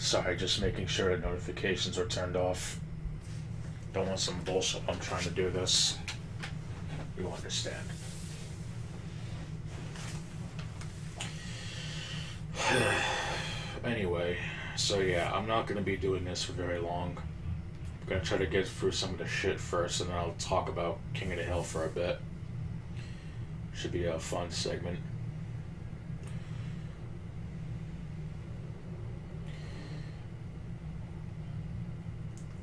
Sorry, just making sure the notifications are turned off. Don't want some bullshit. I'm trying to do this. You understand. Anyway, so yeah, I'm not going to be doing this for very long. I'm going to try to get through some of the shit first, and then I'll talk about King of the Hill for a bit. Should be a fun segment.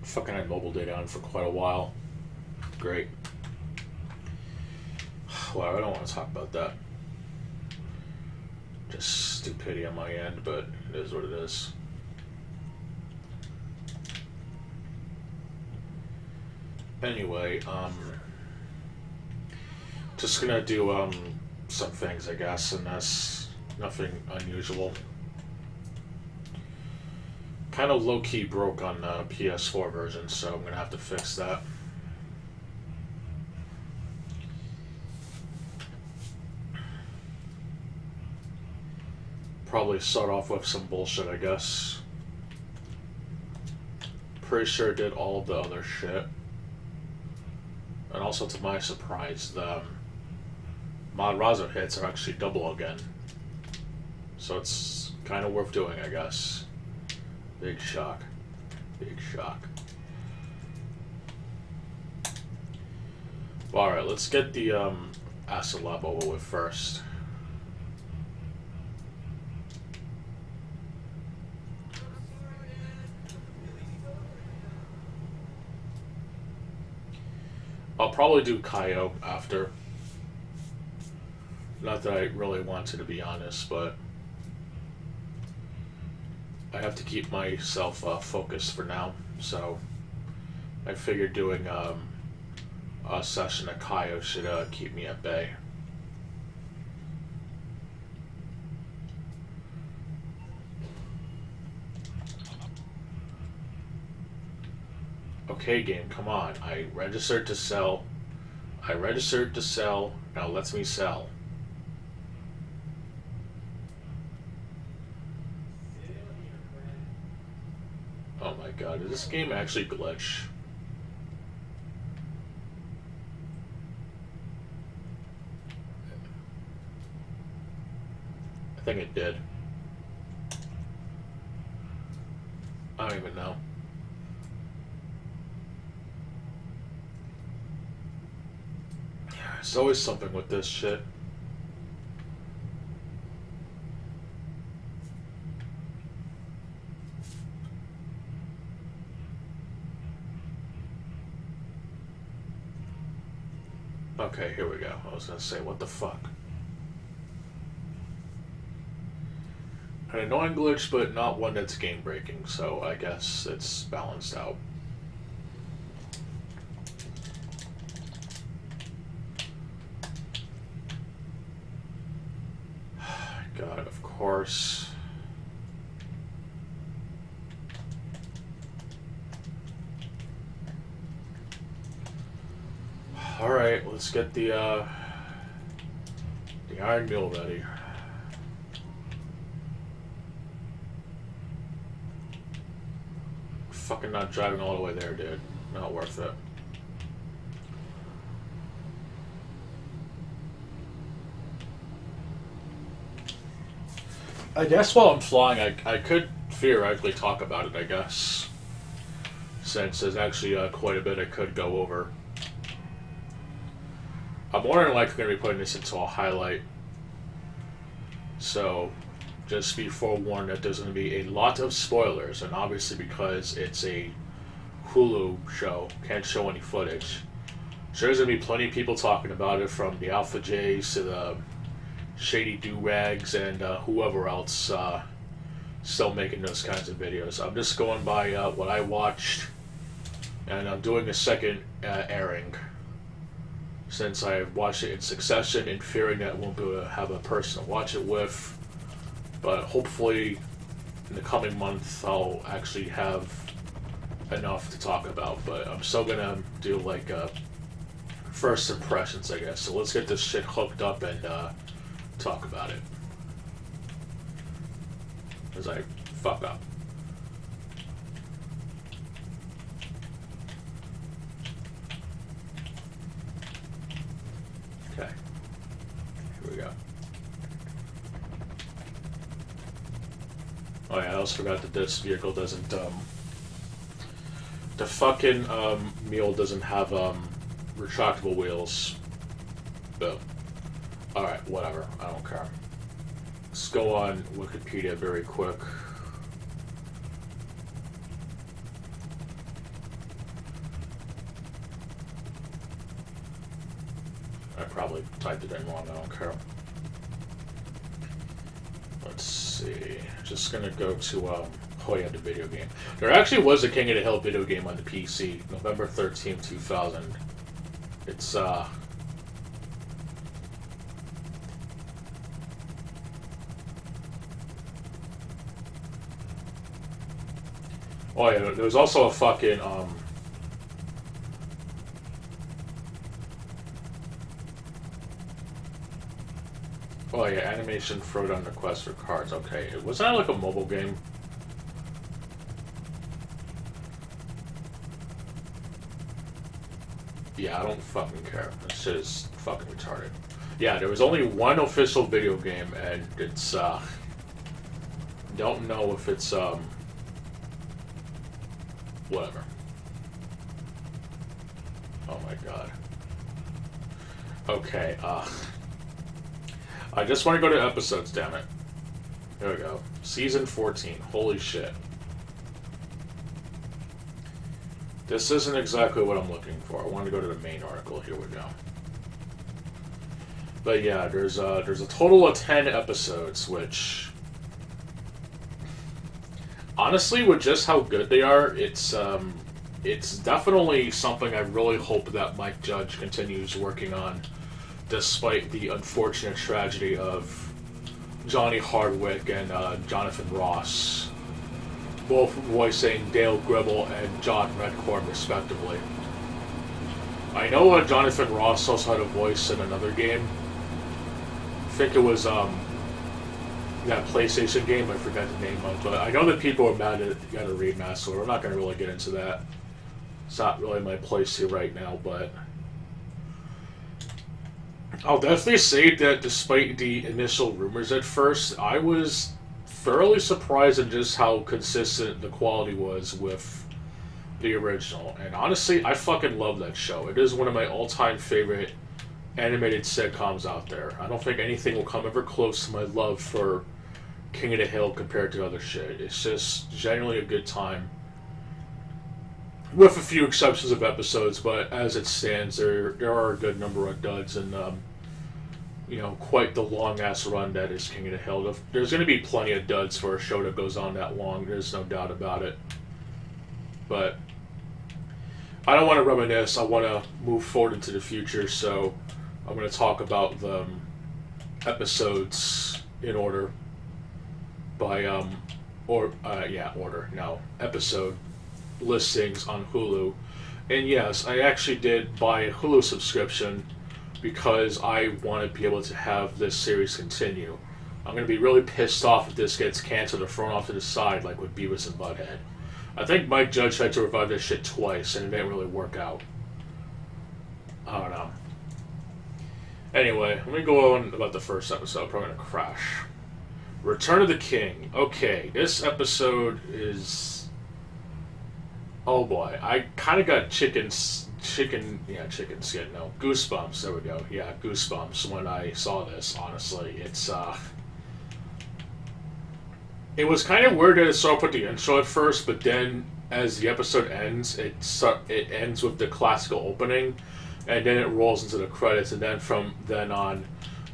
Fucking had mobile data on for quite a while. Great. Well, I don't want to talk about that. Just stupidity on my end, but it is what it is. Anyway, just gonna do some things, I guess, and that's nothing unusual. Kind of low-key broke on the PS4 version, so I'm gonna have to fix that. Probably start off with some bullshit, I guess. Pretty sure it did all of the other shit. And also, to my surprise, the Mod Raza hits are actually double again. So it's kind of worth doing, I guess. Big shock. Big shock. Alright, let's get the acid lab over with first. I'll probably do Kaio after. Not that I really want to be honest, but I have to keep myself focused for now, so I figured doing a session of Kaio should keep me at bay. Okay, game, come on. I registered to sell. Now let me sell. Oh my god, did this game actually glitch? I think it did. I don't even know. There's always something with this shit. Okay, here we go. I was gonna say, what the fuck? An annoying glitch, but not one that's game breaking, so I guess it's balanced out. God, of course. Alright, let's get the Iron Mule ready. Fucking not driving all the way there, dude. Not worth it. I guess while I'm flying, I could theoretically talk about it, I guess. Since there's actually quite a bit I could go over. I'm more than likely going to be putting this into a highlight. So, just be forewarned that there's going to be a lot of spoilers. And obviously because it's a Hulu show, can't show any footage. So there's going to be plenty of people talking about it, from the Alpha J's to the Shady Do-Rags and whoever else still making those kinds of videos. I'm just going by what I watched, and I'm doing a second airing, since I watched it in succession, in fearing that I won't be able to have a person to watch it with. But hopefully in the coming month I'll actually have enough to talk about. But I'm still gonna do like first impressions, I guess. So let's get this shit hooked up and talk about it as I fuck up. Oh yeah, I also forgot that this vehicle doesn't, the fucking, Mule doesn't have, retractable wheels. But, alright, whatever, I don't care. Let's go on Wikipedia very quick. I probably typed it in wrong, I don't care. Let's see. Just gonna go to, oh yeah, the video game. There actually was a King of the Hill video game on the PC, November 13th, 2000. It's, oh yeah, there was also a fucking, oh yeah, animation Frodo on the quest for cards. Okay, wasn't that like a mobile game? Yeah, I don't fucking care. This shit is fucking retarded. Yeah, there was only one official video game, and it's, don't know if it's, whatever. Oh my god. Okay, I just want to go to episodes, damn it. There we go. Season 14. Holy shit. This isn't exactly what I'm looking for. I want to go to the main article. Here we go. But yeah, there's a total of 10 episodes, which... honestly, with just how good they are, it's definitely something I really hope that Mike Judge continues working on, despite the unfortunate tragedy of Johnny Hardwick and Jonathan Ross, both voicing Dale Gribble and John Redcorn, respectively. I know Jonathan Ross also had a voice in another game. I think it was that PlayStation game, I forgot the name of, but I know that people are mad at a remaster, so we're not going to really get into that. It's not really my place here right now, but I'll definitely say that despite the initial rumors at first, I was thoroughly surprised at just how consistent the quality was with the original. And honestly, I fucking love that show. It is one of my all-time favorite animated sitcoms out there. I don't think anything will come ever close to my love for King of the Hill compared to other shit. It's just genuinely a good time. With a few exceptions of episodes, but as it stands, there are a good number of duds and, you know, quite the long-ass run that is King of the Hill. There's going to be plenty of duds for a show that goes on that long, there's no doubt about it. But I don't want to reminisce, I want to move forward into the future, so I'm going to talk about the episodes in order by, episode listings on Hulu. And yes, I actually did buy a Hulu subscription because I want to be able to have this series continue. I'm going to be really pissed off if this gets canceled or thrown off to the side like with Beavis and Butthead. I think Mike Judge tried to revive this shit twice and it didn't really work out. I don't know. Anyway, let me go on about the first episode. I'm probably going to crash. Return of the King. Okay, this episode is... oh boy, I kind of got chicken skin, no, goosebumps, there we go, yeah, goosebumps when I saw this, honestly. It was kind of weird that it started with the intro at first, but then as the episode ends, it ends with the classical opening, and then it rolls into the credits, and then from then on,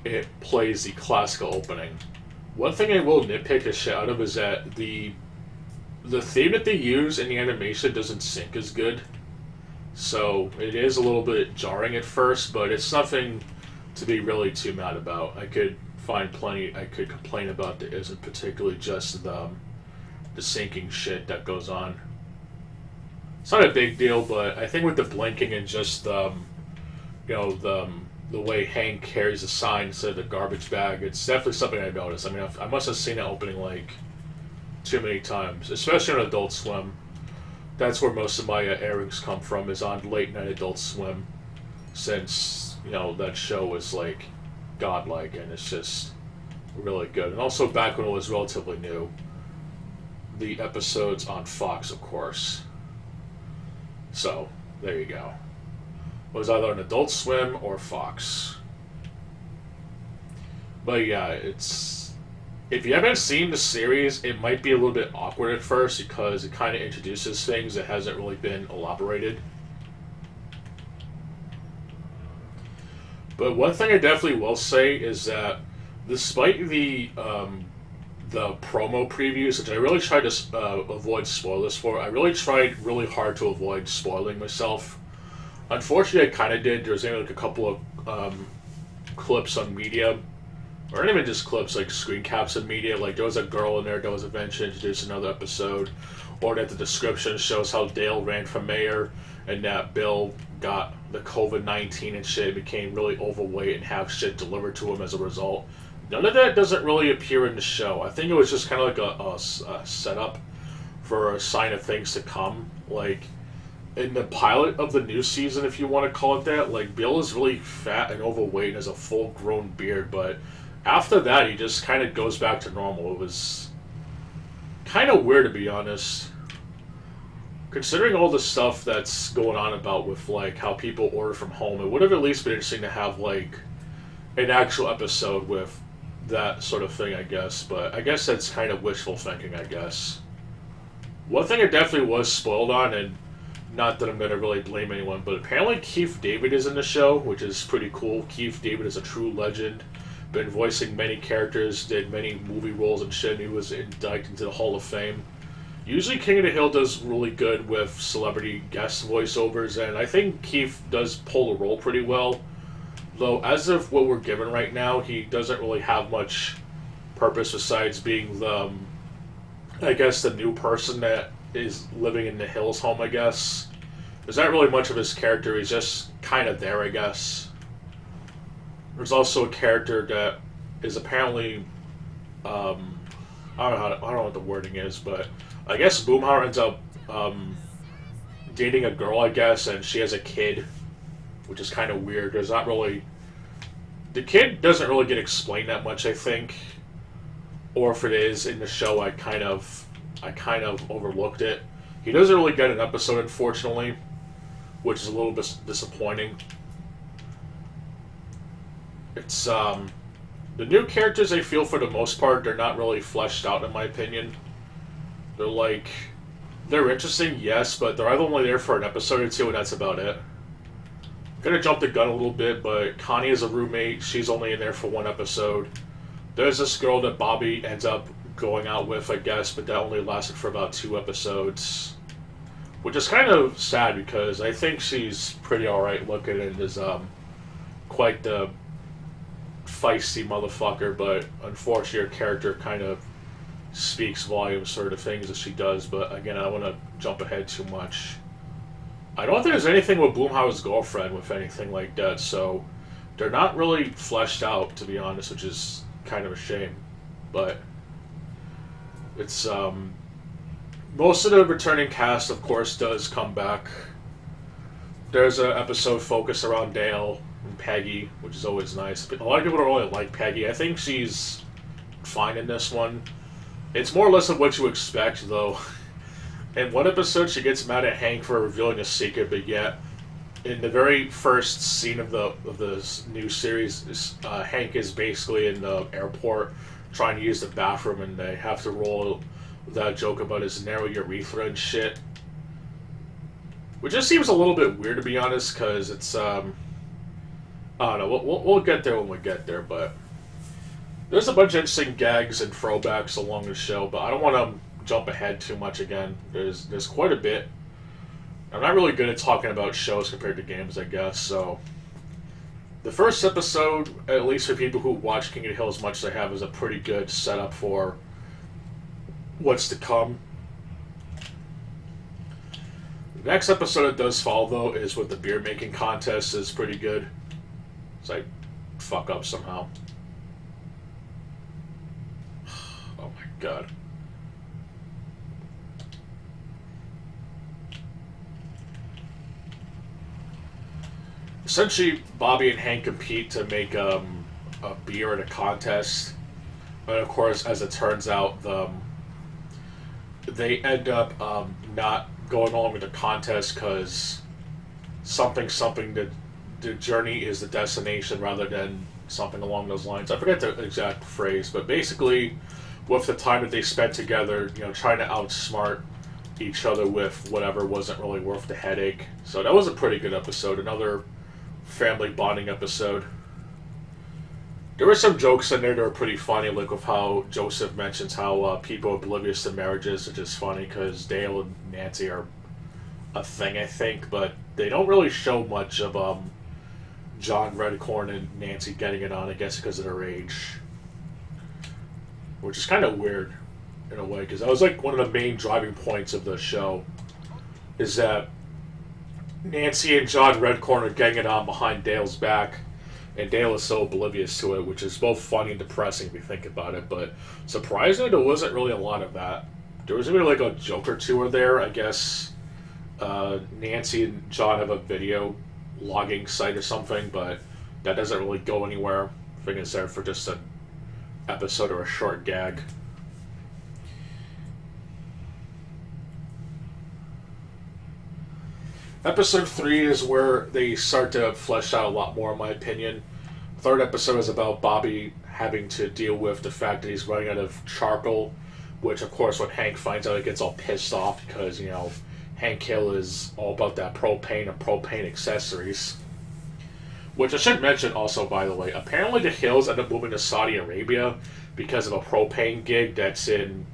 it plays the classical opening. One thing I will nitpick the shit out of is that the theme that they use in the animation doesn't sync as good. So it is a little bit jarring at first, but it's nothing to be really too mad about. I could find plenty I could complain about that isn't particularly just the syncing shit that goes on. It's not a big deal, but I think with the blinking and just the way Hank carries the sign instead of the garbage bag, it's definitely something I noticed. I mean, I must have seen that opening like too many times, especially on Adult Swim. That's where most of my airings come from, is on late night Adult Swim, since, you know, that show was like godlike and it's just really good. And also back when it was relatively new. the episodes on Fox, of course. So, there you go. It was either on Adult Swim or Fox. But yeah, it's... If you haven't seen the series, it might be a little bit awkward at first because it kind of introduces things that hasn't really been elaborated. But one thing I definitely will say is that despite the promo previews, which I really tried to avoid spoilers for, I really tried really hard to avoid spoiling myself. Unfortunately, I kind of did. There was only like a couple of clips on media, or not even just clips, like screen caps of media. Like there was a girl in there that was eventually introduced in another episode, or that the description shows how Dale ran for mayor and that Bill got the COVID-19 and shit, became really overweight and have shit delivered to him as a result. None of that doesn't really appear in the show. I think it was just kind of like a setup for a sign of things to come. Like, in the pilot of the new season, if you want to call it that, like, Bill is really fat and overweight and has a full-grown beard, but after that, he just kind of goes back to normal. It was kind of weird, to be honest. Considering all the stuff that's going on about with, like, how people order from home, it would have at least been interesting to have, like, an actual episode with that sort of thing, I guess. But I guess that's kind of wishful thinking, I guess. One thing I definitely was spoiled on, and not that I'm going to really blame anyone, but apparently Keith David is in the show, which is pretty cool. Keith David is a true legend. Been voicing many characters, did many movie roles and shit, and he was inducted into the Hall of Fame. Usually King of the Hill does really good with celebrity guest voiceovers, and I think Keith does pull the role pretty well. Though, as of what we're given right now, he doesn't really have much purpose besides being the, I guess, the new person that is living in the Hills home, I guess. There's not really much of his character, he's just kind of there, I guess. There's also a character that is apparently, I don't know what the wording is, but I guess Boomhauer ends up dating a girl, I guess, and she has a kid, which is kind of weird. There's not really... The kid doesn't really get explained that much, I think. Or if it is in the show, I kind of overlooked it. He doesn't really get an episode, unfortunately, which is a little bit disappointing. It's, the new characters, I feel, for the most part, they're not really fleshed out, in my opinion. They're interesting, yes, but they're either only there for an episode or two, and that's about it. Gonna jump the gun a little bit, but Connie is a roommate. She's only in there for one episode. There's this girl that Bobby ends up going out with, I guess, but that only lasted for about 2 episodes. Which is kind of sad because I think she's pretty alright looking and is quite the feisty motherfucker, but unfortunately her character kind of speaks volumes for the things that she does, but again, I don't want to jump ahead too much. I don't think there's anything with Boomhauer's girlfriend with anything like that, so they're not really fleshed out, to be honest, which is kind of a shame. But it's most of the returning cast, of course, does come back. There's an episode focused around Dale and Peggy, which is always nice. But a lot of people don't really like Peggy. I think she's fine in this one. It's more or less of what you expect, though. In one episode, she gets mad at Hank for revealing a secret, but yet, in the very first scene of the new series, Hank is basically in the airport trying to use the bathroom, and they have to roll that joke about his narrow urethra and shit. Which just seems a little bit weird, to be honest, because it's, I don't know, we'll get there when we get there, but there's a bunch of interesting gags and throwbacks along the show, but I don't want to jump ahead too much again. There's quite a bit. I'm not really good at talking about shows compared to games, I guess, so the first episode, at least for people who watch King of the Hill as much as I have, is a pretty good setup for what's to come. The next episode that does follow, though, is with the beer making contest. Is pretty good. It's like fuck up somehow. Oh my god. Essentially, Bobby and Hank compete to make a beer at a contest. But of course, as it turns out, they end up not going along with the contest because something that the journey is the destination rather than something along those lines. I forget the exact phrase, but basically, with the time that they spent together, trying to outsmart each other with whatever wasn't really worth the headache. So that was a pretty good episode. Another family bonding episode. There were some jokes in there that were pretty funny, like with how Joseph mentions how people oblivious to marriages, which is funny because Dale and Nancy are a thing, I think, but they don't really show much of John Redcorn and Nancy getting it on, I guess because of their age. Which is kind of weird, in a way, because that was like one of the main driving points of the show, is that Nancy and John Redcorn are getting it on behind Dale's back, and Dale is so oblivious to it, which is both funny and depressing if you think about it, but surprisingly, there wasn't really a lot of that. There was maybe like a joke or two are there, I guess. Nancy and John have a video logging site or something, but that doesn't really go anywhere. I think it's there for just an episode or a short gag. Episode 3 is where they start to flesh out a lot more, in my opinion. Third episode is about Bobby having to deal with the fact that he's running out of charcoal, which, of course, when Hank finds out, he gets all pissed off because, Hank Hill is all about that propane and propane accessories. Which I should mention also, by the way, apparently the Hills end up moving to Saudi Arabia because of a propane gig that's in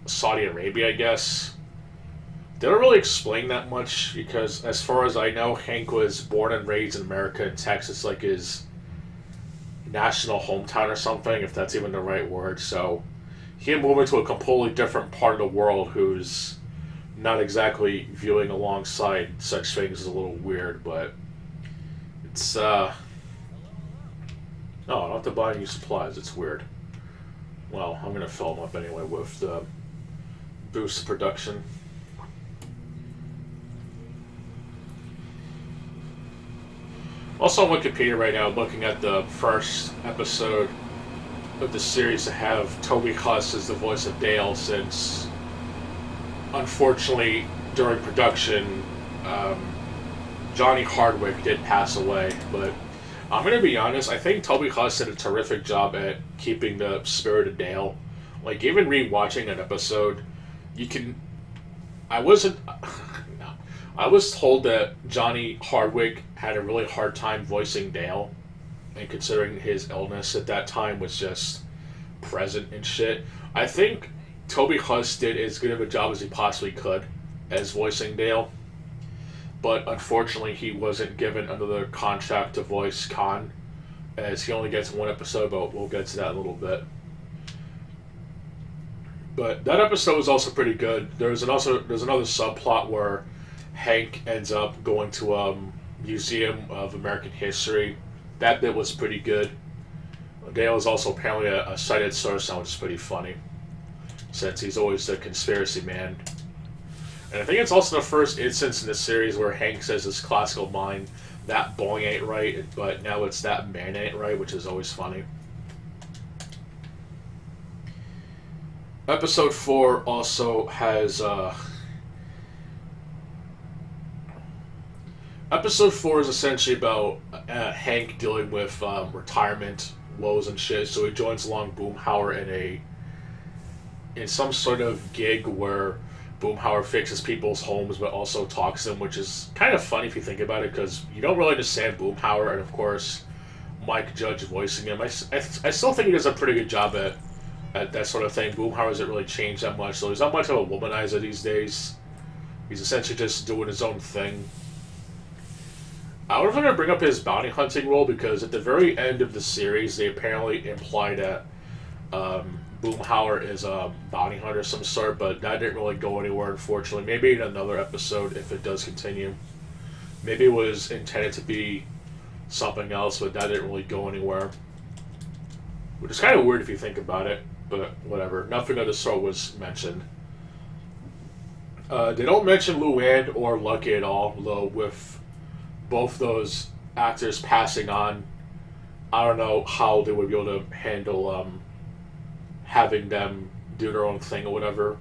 Saudi Arabia, I guess. They don't really explain that much because, as far as I know, Hank was born and raised in America, in Texas, like his national hometown or something, if that's even the right word. So, him moving to a completely different part of the world who's not exactly viewing alongside such things is a little weird, but it's, no, I don't have to buy any supplies, it's weird. Well, I'm gonna fill them up anyway with the boost production. Also on Wikipedia right now, looking at the first episode of the series to have Toby Huss as the voice of Dale, since unfortunately during production Johnny Hardwick did pass away, but I'm going to be honest, I think Toby Huss did a terrific job at keeping the spirit of Dale. Like, even re-watching an episode, I was told that Johnny Hardwick had a really hard time voicing Dale, and considering his illness at that time was just present and shit. I think Toby Huss did as good of a job as he possibly could as voicing Dale, but unfortunately he wasn't given another contract to voice Khan, as he only gets one episode, but we'll get to that in a little bit. But that episode was also pretty good. There's another subplot where Hank ends up going to a museum of American history. That bit was pretty good. Dale is also apparently a cited source now, which is pretty funny, since he's always the conspiracy man. And I think it's also the first instance in the series where Hank says his classical mind, that boy ain't right, but now it's that man ain't right, which is always funny. Episode 4 also has, Episode 4 is essentially about Hank dealing with retirement woes and shit, so he joins along Boomhauer in some sort of gig where Boomhauer fixes people's homes but also talks to them, which is kind of funny if you think about it, because you don't really understand Boomhauer, and of course Mike Judge voicing him. I still think he does a pretty good job at that sort of thing. Boomhauer hasn't really changed that much, so he's not much of a womanizer these days. He's essentially just doing his own thing. I was going to bring up his bounty hunting role, because at the very end of the series they apparently imply that Boomhauer is a bounty hunter of some sort, but that didn't really go anywhere, unfortunately. Maybe in another episode if it does continue. Maybe it was intended to be something else, but that didn't really go anywhere. Which is kind of weird if you think about it, but whatever. Nothing of the sort was mentioned. They don't mention Luann or Lucky at all, though, with both those actors passing on. I don't know how they would be able to handle having them do their own thing or whatever.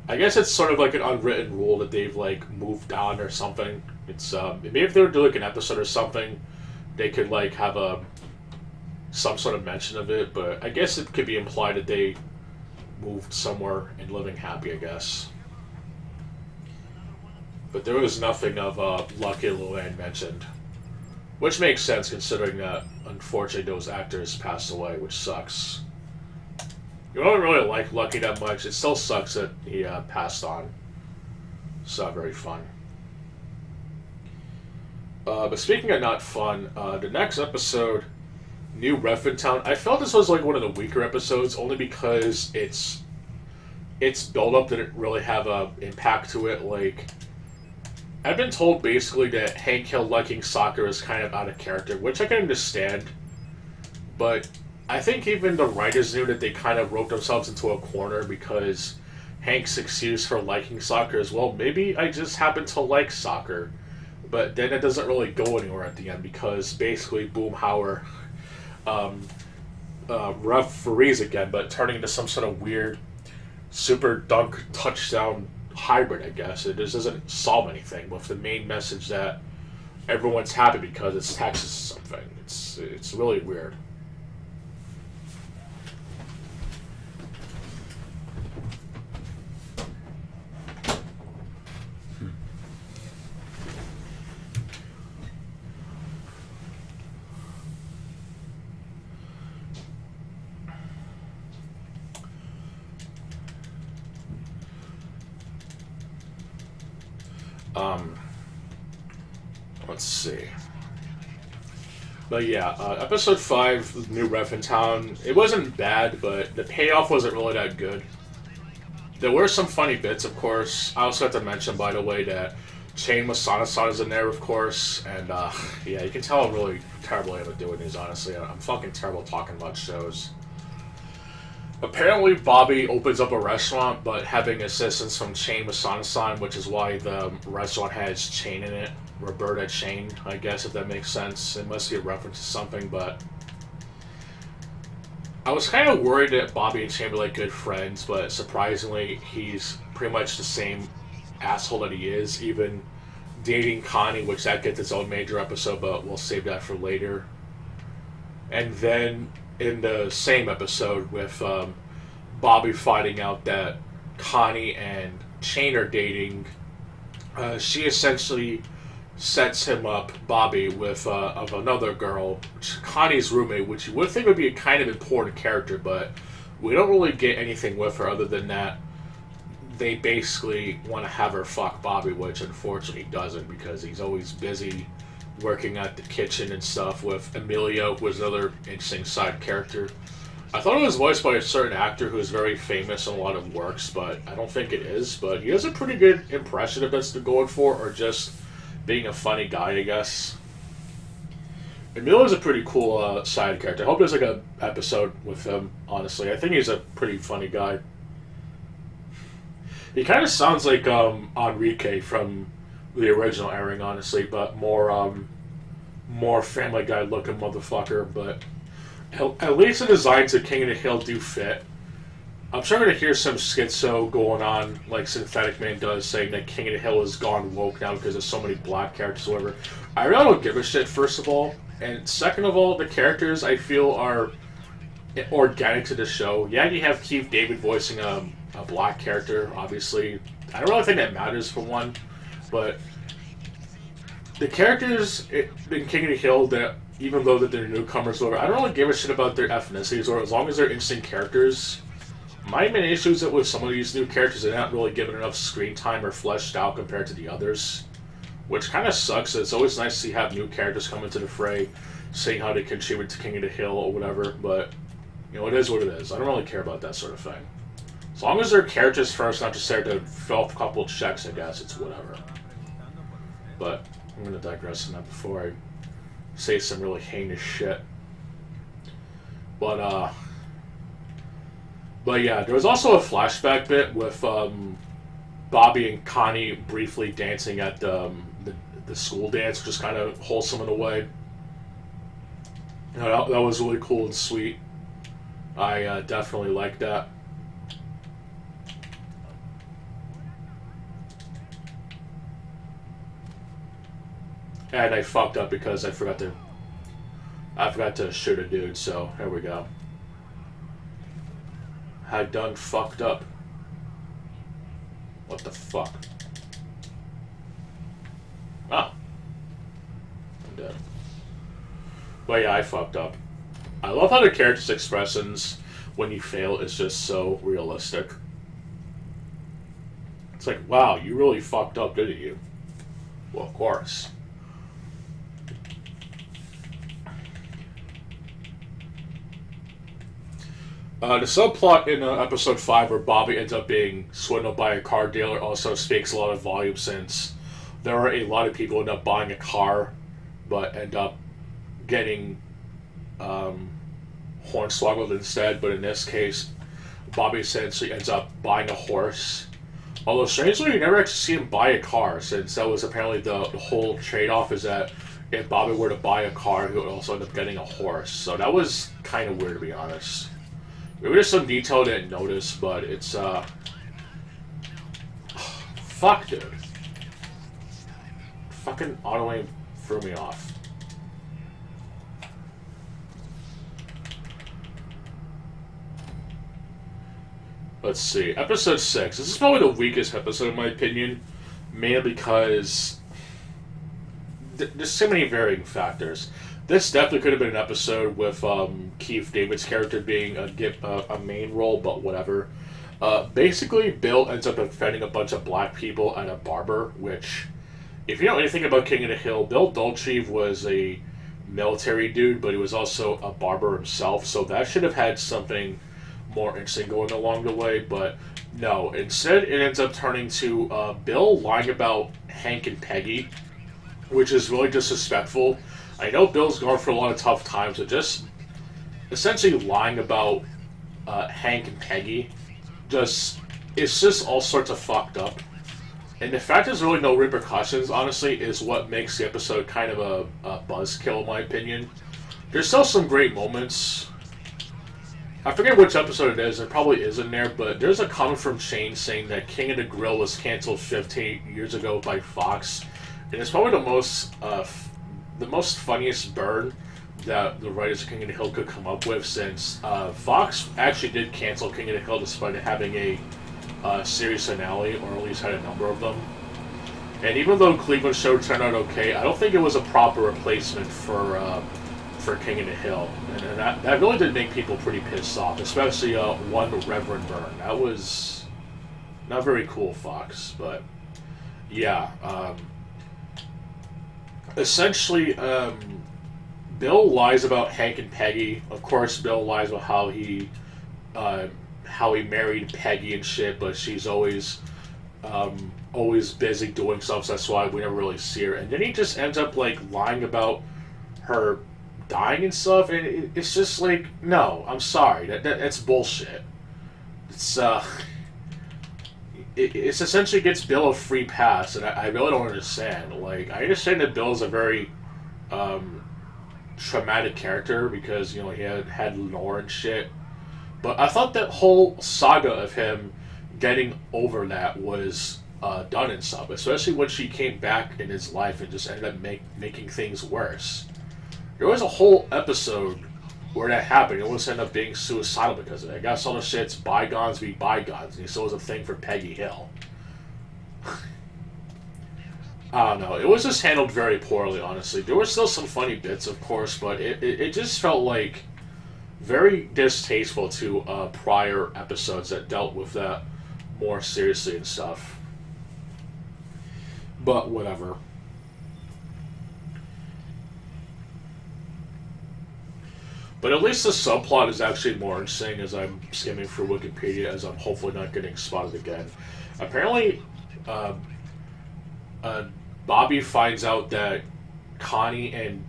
I guess it's sort of like an unwritten rule that they've like moved on or something. It's maybe if they were doing like an episode or something, they could like have a some sort of mention of it. But I guess it could be implied that they moved somewhere and living happy. I guess. But there was nothing of Lucky Luann mentioned, which makes sense considering that unfortunately those actors passed away, which sucks. You don't really like Lucky that much. It still sucks that he passed on. It's not very fun. But speaking of not fun, the next episode, New Refin Town, I felt this was like one of the weaker episodes only because its build-up didn't really have a impact to it. Like, I've been told basically that Hank Hill liking soccer is kind of out of character, which I can understand, but I think even the writers knew that they kind of wrote themselves into a corner because Hank's excuse for liking soccer is, well, maybe I just happen to like soccer. But then it doesn't really go anywhere at the end because basically Boomhauer referees again, but turning into some sort of weird super dunk touchdown hybrid, I guess. It just doesn't solve anything with the main message that everyone's happy because it's Texas or something. It's really weird. Let's see. But yeah, episode 5, New Refin Town, it wasn't bad, but the payoff wasn't really that good. There were some funny bits, of course. I also have to mention, by the way, that Chain Masana-san is in there, of course, and yeah, you can tell I'm really terrible at doing these, honestly. I'm fucking terrible talking about shows. Apparently, Bobby opens up a restaurant, but having assistance from Chain Masana-san, which is why the restaurant has Chain in it. Roberta Chain, I guess, if that makes sense. It must be a reference to something, but I was kind of worried that Bobby and Chain were like good friends, but surprisingly, he's pretty much the same asshole that he is, even dating Connie, which that gets its own major episode, but we'll save that for later. And then in the same episode with Bobby finding out that Connie and Chain are dating, she essentially sets him up, Bobby, with of another girl, Connie's roommate, which you would think would be a kind of important character, but we don't really get anything with her other than that they basically want to have her fuck Bobby, which unfortunately he doesn't because he's always busy working at the kitchen and stuff with Emilio, who was another interesting side character. I thought it was voiced by a certain actor who is very famous in a lot of works, but I don't think it is. But he has a pretty good impression if that's what they're going for, or just being a funny guy, I guess. Emilio's a pretty cool side character. I hope there's like a episode with him, honestly. I think he's a pretty funny guy. He kind of sounds like Enrique from the original airing, honestly, but more Family Guy looking motherfucker. But at least the designs of King of the Hill do fit. I'm sure I'm going to hear some schizo going on, like Synthetic Man does, saying that King of the Hill has gone woke now because there's so many black characters or whatever. I really don't give a shit, first of all. And second of all, the characters, I feel, are organic to the show. Yeah, you have Keith David voicing a black character, obviously. I don't really think that matters, for one. But the characters in King of the Hill, that even though that they're newcomers or whatever, I don't really give a shit about their ethnicities, or as long as they're interesting characters. My main issue is that with some of these new characters, they're not really given enough screen time or fleshed out compared to the others, which kind of sucks. It's always nice to have new characters come into the fray, saying how they contribute to King of the Hill or whatever, but, you know, it is what it is. I don't really care about that sort of thing. As long as they're characters first, not just there to fill a couple checks, I guess, it's whatever. But I'm going to digress on that before I say some really heinous shit. But yeah, there was also a flashback bit with Bobby and Connie briefly dancing at the school dance, which is kind of wholesome in a way. You know, that was really cool and sweet. I definitely liked that. And I fucked up because I forgot to shoot a dude, so here we go. I done fucked up. What the fuck? Ah. I'm dead. But yeah, I fucked up. I love how the character's expressions when you fail is just so realistic. It's like, wow, you really fucked up, didn't you? Well, of course. The subplot in episode 5 where Bobby ends up being swindled by a car dealer also speaks a lot of volume, since there are a lot of people who end up buying a car but end up getting hornswoggled instead. But in this case, Bobby essentially ends up buying a horse. Although strangely, you never actually see him buy a car, since that was apparently the whole trade-off, is that if Bobby were to buy a car, he would also end up getting a horse. So that was kind of weird, to be honest. Maybe there's some detail I didn't notice, but it's, fuck, dude. Fucking auto-aim threw me off. Let's see. Episode 6. This is probably the weakest episode, in my opinion. Mainly because there's so many varying factors. This definitely could have been an episode with Keith David's character being a main role, but whatever. Basically, Bill ends up offending a bunch of black people at a barber, which, if you know anything about King of the Hill, Bill Dolce was a military dude, but he was also a barber himself, so that should have had something more interesting going along the way, but no. Instead, it ends up turning to Bill lying about Hank and Peggy, which is really disrespectful. I know Bill's gone for a lot of tough times, but just essentially lying about Hank and Peggy, it's just all sorts of fucked up. And the fact there's really no repercussions, honestly, is what makes the episode kind of a buzzkill, in my opinion. There's still some great moments. I forget which episode it is, it probably is in there, but there's a comment from Shane saying that King of the Grill was canceled 15 years ago by Fox, and it's probably the most funniest burn that the writers of King of the Hill could come up with, since Fox actually did cancel King of the Hill despite it having a series finale, or at least had a number of them. And even though Cleveland's show turned out okay, I don't think it was a proper replacement for King of the Hill, and that really did make people pretty pissed off, especially one Reverend Byrne. That was not very cool, Fox, but yeah. Essentially, Bill lies about Hank and Peggy. Of course, Bill lies about how he married Peggy and shit, but she's always busy doing stuff, so that's why we never really see her. And then he just ends up like lying about her dying and stuff, and it's just like, no, I'm sorry, that's bullshit. It's essentially gets Bill a free pass, and I really don't understand. Like, I understand that Bill's a very traumatic character because, you know, he had Lenore and shit, but I thought that whole saga of him getting over that was done and stuff, especially when she came back in his life and just ended up making things worse. There was a whole episode where that happened. It almost ended up being suicidal because of it. I guess all the shit's bygones be bygones, and he still was a thing for Peggy Hill. I don't know. It was just handled very poorly, honestly. There were still some funny bits, of course, but it just felt like very distasteful to prior episodes that dealt with that more seriously and stuff. But whatever. But at least the subplot is actually more interesting as I'm skimming through Wikipedia, as I'm hopefully not getting spotted again. Apparently, Bobby finds out that Connie and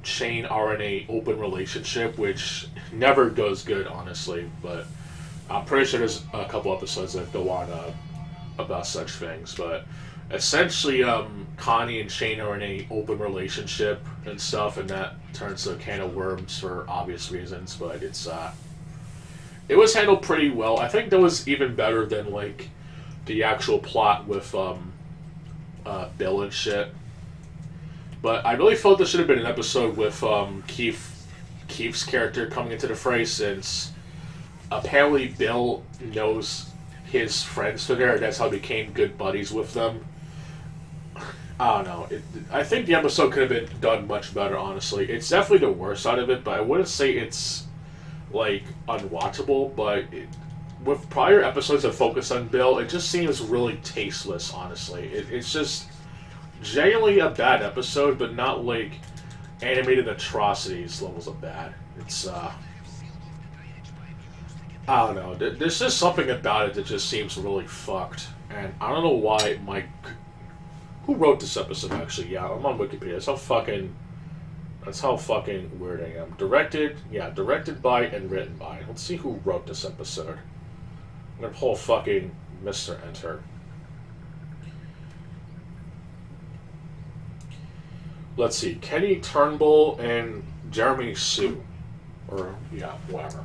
Shane are in an open relationship, which never goes good, honestly. But I'm pretty sure there's a couple episodes that go on about such things. But essentially, Connie and Shane are in an open relationship and stuff, and that turns to a can of worms for obvious reasons. But it was handled pretty well. I think that was even better than like the actual plot with Bill and shit. But I really felt this should have been an episode with Keith's character coming into the fray, since apparently Bill knows his friends to there, and that's how he became good buddies with them. I don't know. I think the episode could have been done much better, honestly. It's definitely the worst out of it, but I wouldn't say it's, like, unwatchable, but with prior episodes that focus on Bill, it just seems really tasteless, honestly. It's just genuinely a bad episode, but not, like, animated atrocities levels of bad. It's, I don't know. There's just something about it that just seems really fucked. And I don't know why Mike... Who wrote this episode, actually? Yeah, I'm on Wikipedia. That's how fucking weird I am. Directed by and written by. Let's see who wrote this episode. I'm gonna pull fucking Mr. Enter. Let's see. Kenny Turnbull and Jeremy Sue. Or, yeah, whatever.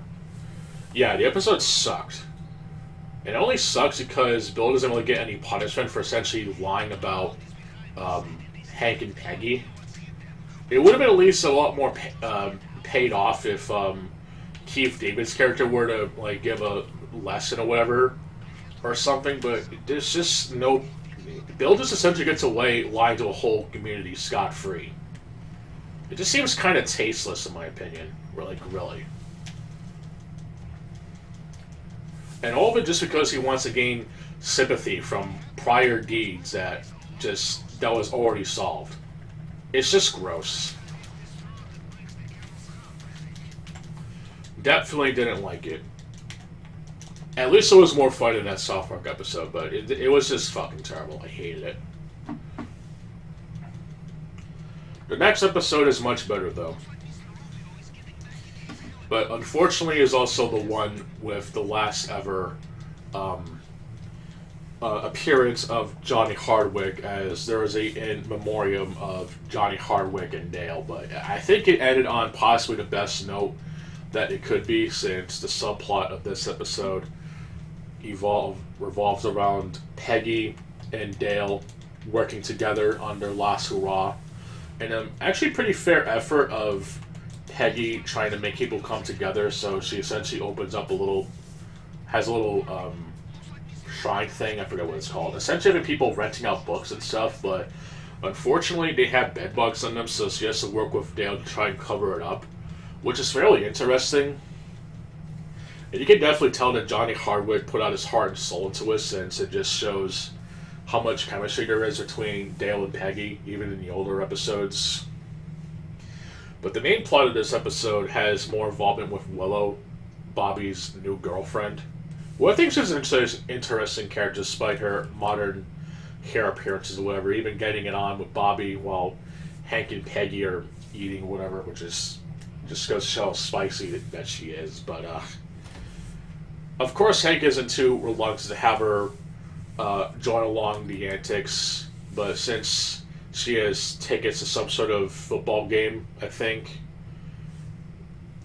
Yeah, the episode sucked. It only sucks because Bill doesn't really get any punishment for essentially lying about Hank and Peggy. It would have been at least a lot more paid off if Keith David's character were to like give a lesson or whatever or something, but there's just no... Bill just essentially gets away lying to a whole community scot-free. It just seems kind of tasteless in my opinion. Really. And all of it just because he wants to gain sympathy from prior deeds that was already solved. It's just gross. Definitely didn't like it. At least it was more fun in that South Park episode, but it was just fucking terrible. I hated it. The next episode is much better, though. But unfortunately is also the one with the last ever appearance of Johnny Hardwick, as there was in memoriam of Johnny Hardwick and Dale. But I think it ended on possibly the best note that it could be, since the subplot of this episode revolves around Peggy and Dale working together on their last hurrah. And an actually pretty fair effort of Peggy trying to make people come together, so she essentially opens up has a little shrine thing, I forget what it's called. Essentially having people renting out books and stuff, but unfortunately they have bed bugs on them, so she has to work with Dale to try and cover it up, which is fairly interesting. And you can definitely tell that Johnny Hardwick put out his heart and soul into it, since it just shows how much chemistry there is between Dale and Peggy, even in the older episodes. But the main plot of this episode has more involvement with Willow, Bobby's new girlfriend, who I think she's an interesting character despite her modern hair appearances or whatever, even getting it on with Bobby while Hank and Peggy are eating whatever, which is just goes to show how spicy that she is. But of course Hank isn't too reluctant to have her join along the antics, but since she has tickets to some sort of football game, I think.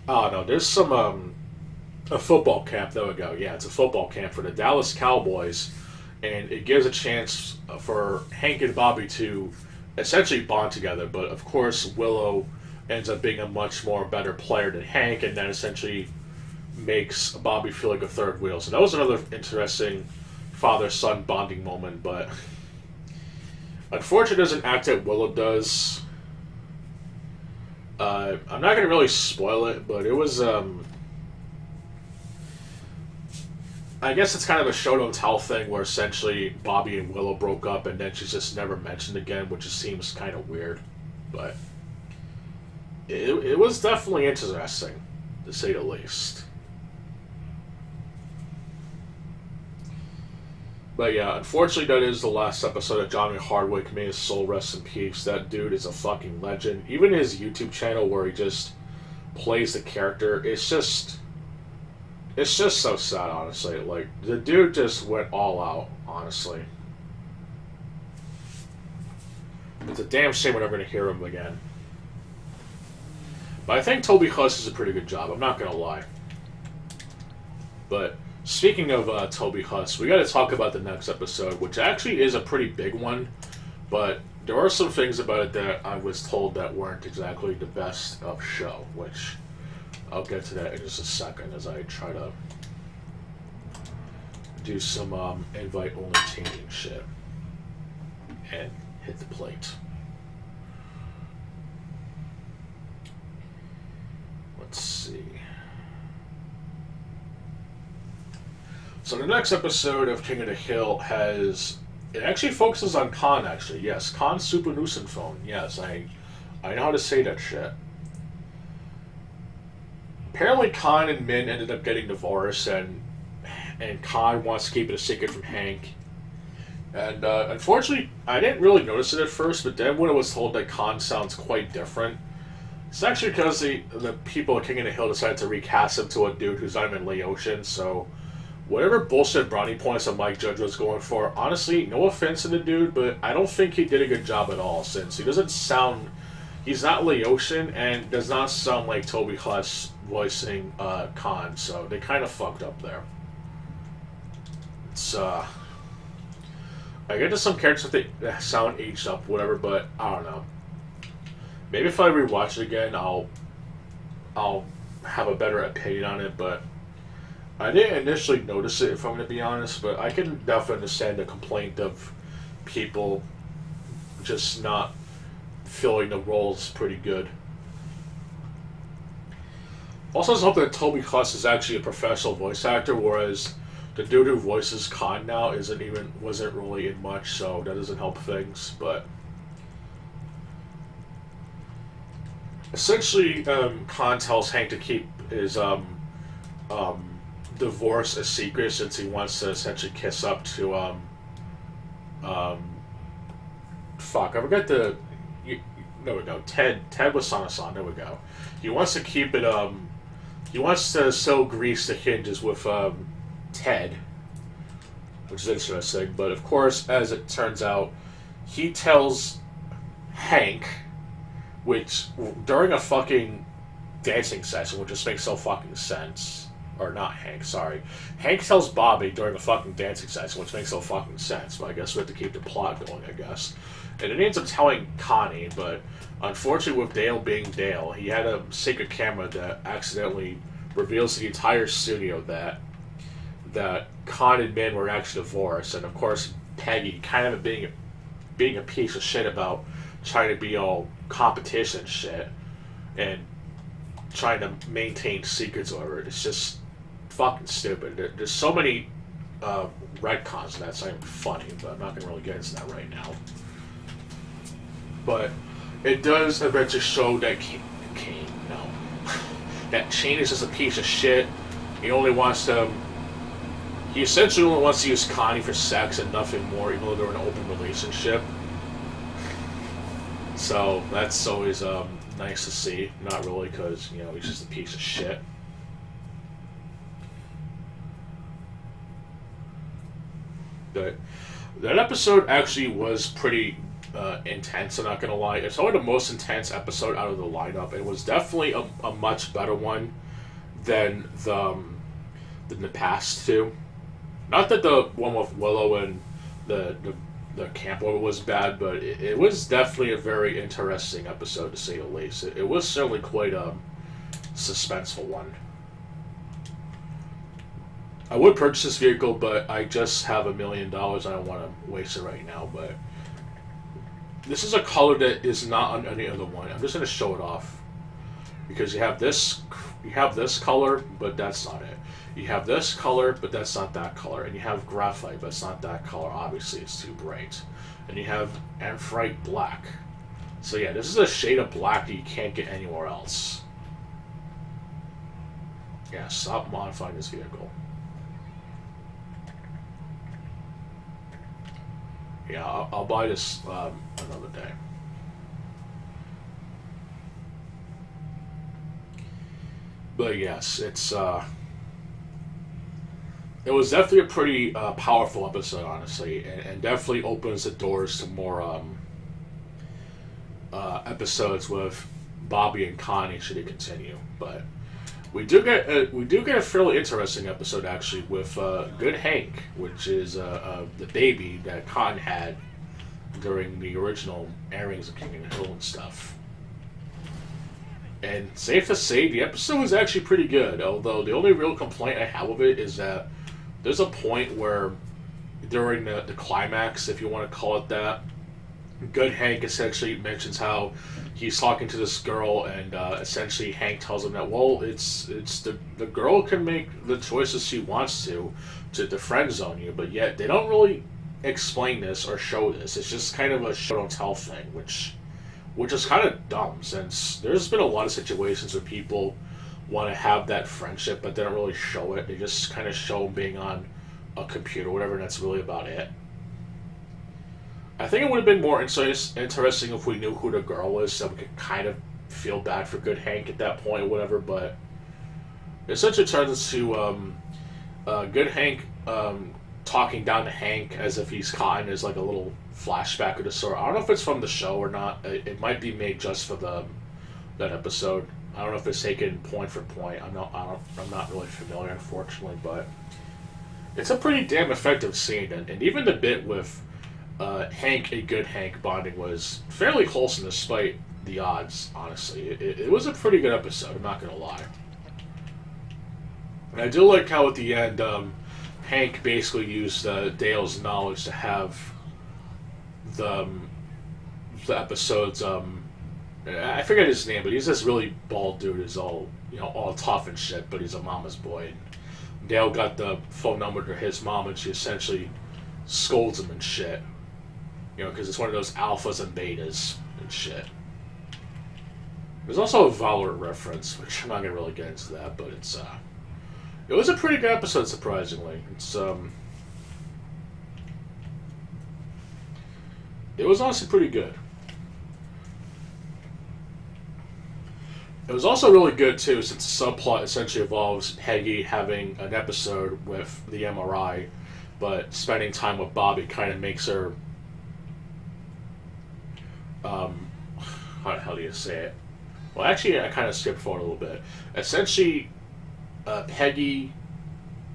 Oh no, there's some a football camp. There we go. Yeah, it's a football camp for the Dallas Cowboys, and it gives a chance for Hank and Bobby to essentially bond together. But of course, Willow ends up being a much more better player than Hank, and that essentially makes Bobby feel like a third wheel. So that was another interesting father-son bonding moment, but unfortunately, it doesn't act that Willow does. I'm not going to really spoil it, but it was, I guess it's kind of a show don't tell thing where essentially Bobby and Willow broke up and then she's just never mentioned again, which just seems kind of weird. But it was definitely interesting, to say the least. But yeah, unfortunately that is the last episode of Johnny Hardwick. May his soul rest in peace. That dude is a fucking legend. Even his YouTube channel where he just plays the character, it's just so sad, honestly. Like, the dude just went all out, honestly. It's a damn shame we're never going to hear him again. But I think Toby Huss does a pretty good job, I'm not going to lie. But speaking of Toby Huss, we got to talk about the next episode, which actually is a pretty big one, but there are some things about it that I was told that weren't exactly the best of show, which I'll get to that in just a second as I try to do some invite-only changing shit and hit the plate. Let's see. So the next episode of King of the Hill it actually focuses on Khan, actually. Yes, Khan's Super Nuisance phone. Yes, I know how to say that shit. Apparently Khan and Min ended up getting divorced, and Khan wants to keep it a secret from Hank. And unfortunately, I didn't really notice it at first, but then when I was told that Khan sounds quite different, it's actually because the people at King of the Hill decided to recast him to a dude who's not even Laotian, so whatever bullshit brownie points that Mike Judge was going for, honestly, no offense to the dude, but I don't think he did a good job at all, since he doesn't sound... He's not Laotian, and does not sound like Toby Huss voicing Khan, so they kind of fucked up there. It's, I get to some characters that sound aged up, whatever, but I don't know. Maybe if I rewatch it again, I'll have a better opinion on it, but I didn't initially notice it, if I'm going to be honest, but I can definitely understand the complaint of people just not filling the roles pretty good. Also, I hope that Toby Huss is actually a professional voice actor, whereas the dude who voices Khan now wasn't really in much, so that doesn't help things, but essentially, Khan tells Hank to keep his divorce a secret since he wants to essentially kiss up to fuck, I forgot there we go. Ted was Sana-san, there we go. He wants to keep it he wants to sew grease the hinges with Ted, which is interesting, but of course, as it turns out, he tells Hank, which during a fucking dancing session, which just makes no fucking sense. Or not Hank, sorry. Hank tells Bobby during a fucking dancing session, which makes no fucking sense, but I guess we have to keep the plot going, I guess. And it ends up telling Connie, but unfortunately with Dale being Dale, he had a secret camera that accidentally reveals to the entire studio that Con and Min were actually divorced, and of course Peggy, kind of being a piece of shit about trying to be all competition and shit, and trying to maintain secrets over it. It's just fucking stupid. There's so many retcons, and that's not even funny, but I'm not going to really get into that right now. But it does eventually show that that Shane is just a piece of shit. He essentially only wants to use Connie for sex and nothing more, even though they're in an open relationship. So that's always nice to see. Not really, because he's just a piece of shit. But that episode actually was pretty intense, I'm not gonna lie. It's probably the most intense episode out of the lineup. It was definitely a much better one than the past two. Not that the one with Willow and the campover was bad, but it was definitely a very interesting episode, to say the least. It was certainly quite a suspenseful one. I would purchase this vehicle, but I just have $1 million. I don't want to waste it right now, but this is a color that is not on any other one. I'm just going to show it off, because you have this color, but that's not it. You have this color, but that's not that color. And you have graphite, but it's not that color. Obviously, it's too bright. And you have Amphrite black. So yeah, this is a shade of black that you can't get anywhere else. Yeah, stop modifying this vehicle. Yeah, I'll buy this another day. But yes, it was definitely a pretty powerful episode, honestly, and definitely opens the doors to more episodes with Bobby and Connie should it continue. But we do get a fairly interesting episode actually with Good Hank, which is the baby that Con had during the original airings of King of the Hill and stuff. And safe to say, the episode was actually pretty good, although the only real complaint I have with it is that there's a point where, during the climax, if you want to call it that, Good Hank essentially mentions how he's talking to this girl, and essentially Hank tells him that, well, it's the girl can make the choices she wants to friend zone you, but yet they don't really explain this or show this. It's just kind of a show don't tell thing, which is kind of dumb, since there's been a lot of situations where people want to have that friendship, but they don't really show it. They just kind of show them being on a computer or whatever, and that's really about it. I think it would have been more interesting if we knew who the girl was, so we could kind of feel bad for Good Hank at that point or whatever, but it essentially turns into Good Hank talking down to Hank as if he's caught in as like a little flashback of the sort. I don't know if it's from the show or not. It might be made just for that episode. I don't know if it's taken point for point. I'm not really familiar, unfortunately, but it's a pretty damn effective scene, and even the bit with Hank and Good Hank bonding was fairly wholesome despite the odds, honestly. It was a pretty good episode, I'm not going to lie. And I do like how at the end, Hank basically used Dale's knowledge to have the episode's, I forget his name, but he's this really bald dude who's all tough and shit, but he's a mama's boy. And Dale got the phone number to his mom, and she essentially scolds him and shit. Because it's one of those alphas and betas and shit. There's also a Valorant reference, which I'm not going to really get into that, but it was a pretty good episode, surprisingly. It was honestly pretty good. It was also really good, too, since the subplot essentially involves Peggy having an episode with the MRI, but spending time with Bobby kind of makes her... how the hell do you say it? Well, actually, I kind of skipped forward a little bit. Essentially, Peggy,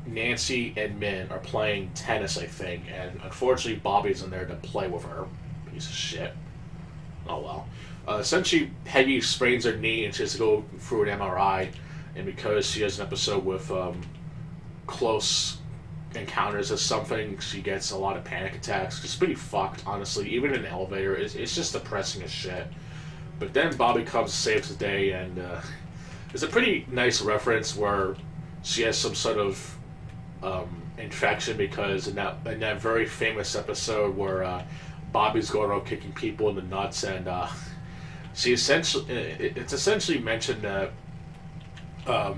Nancy, and Min are playing tennis, I think, and unfortunately, Bobby's in there to play with her. Piece of shit. Oh well. Essentially, Peggy sprains her knee and she has to go through an MRI, and because she has an episode with close encounters of something, she gets a lot of panic attacks. It's pretty fucked, honestly. Even in an elevator, it's just depressing as shit. But then Bobby comes, saves the day, and it's a pretty nice reference where she has some sort of infection, because in that very famous episode where Bobby's going around kicking people in the nuts, and it's essentially mentioned that I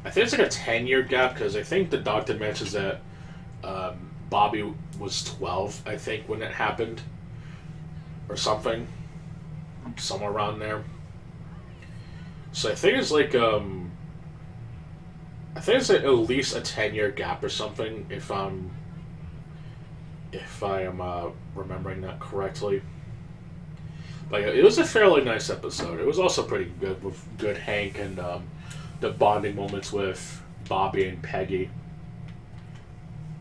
think it's like a 10-year gap, because I think the doctor mentions that Bobby was 12, I think, when it happened, or something, somewhere around there. So I think it's like at least a 10-year gap or something, if I am remembering that correctly. But yeah, it was a fairly nice episode. It was also pretty good with Good Hank and the bonding moments with Bobby and Peggy.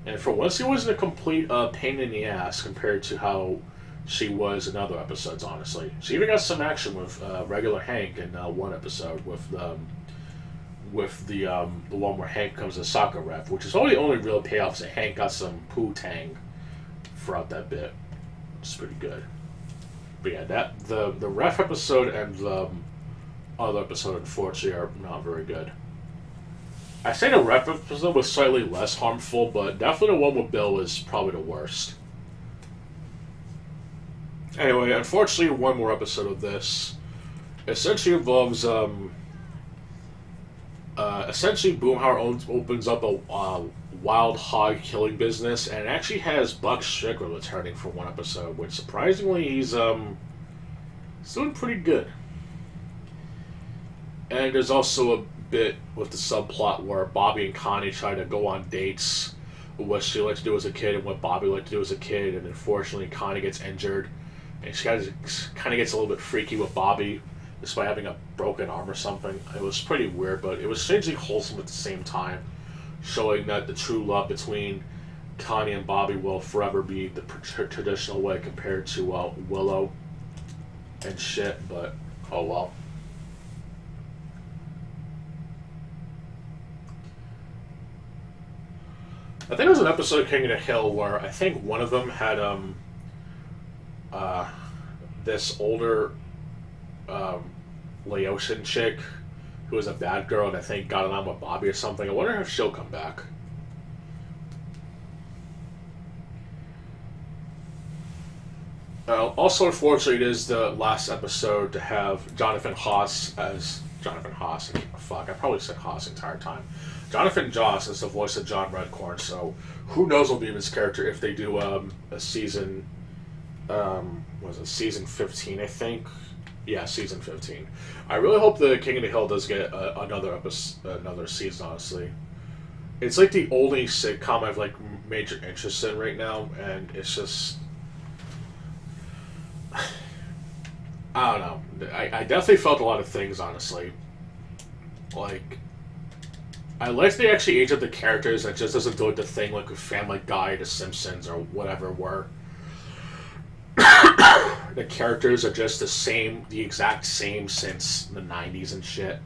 And for once, he wasn't a complete pain in the ass compared to how she was in other episodes, honestly. She even got some action with regular Hank in one episode with the one where Hank becomes a soccer ref, which is probably the only real payoff, that Hank got some poo-tang throughout that bit. It's pretty good. But yeah, the ref episode and the other episode, unfortunately, are not very good. I say the ref episode was slightly less harmful, but definitely the one with Bill was probably the worst. Anyway, unfortunately, one more episode of this essentially involves essentially Boomhauer opens up a wild hog killing business, and it actually has Buck Strickland returning for one episode, which surprisingly he's doing pretty good. And there's also a bit with the subplot where Bobby and Connie try to go on dates, what she liked to do as a kid and what Bobby liked to do as a kid, and unfortunately Connie gets injured, and she kind of gets a little bit freaky with Bobby, despite having a broken arm or something. It was pretty weird, but it was strangely wholesome at the same time, showing that the true love between Connie and Bobby will forever be the traditional way compared to Willow and shit, but oh well. I think there was an episode of King of the Hill where I think one of them had this older Laotian chick who was a bad girl and I think got it on with Bobby or something. I wonder if she'll come back. Also, unfortunately, it is the last episode to have Jonathan Haas as Jonathan Haas. Fuck, I probably said Haas the entire time. Jonathan Joss is the voice of John Redcorn, so who knows what will be in his character if they do a season. Was it season 15? I think. Yeah, season 15. I really hope the King of the Hill does get another episode, another season. Honestly, it's like the only sitcom I've like major interest in right now, and it's just. I don't know. I definitely felt a lot of things, honestly. Like, I like they actually age up the characters that just doesn't do the thing like with Family Guy, The Simpsons, or whatever, where the characters are just the exact same since the 90s and shit.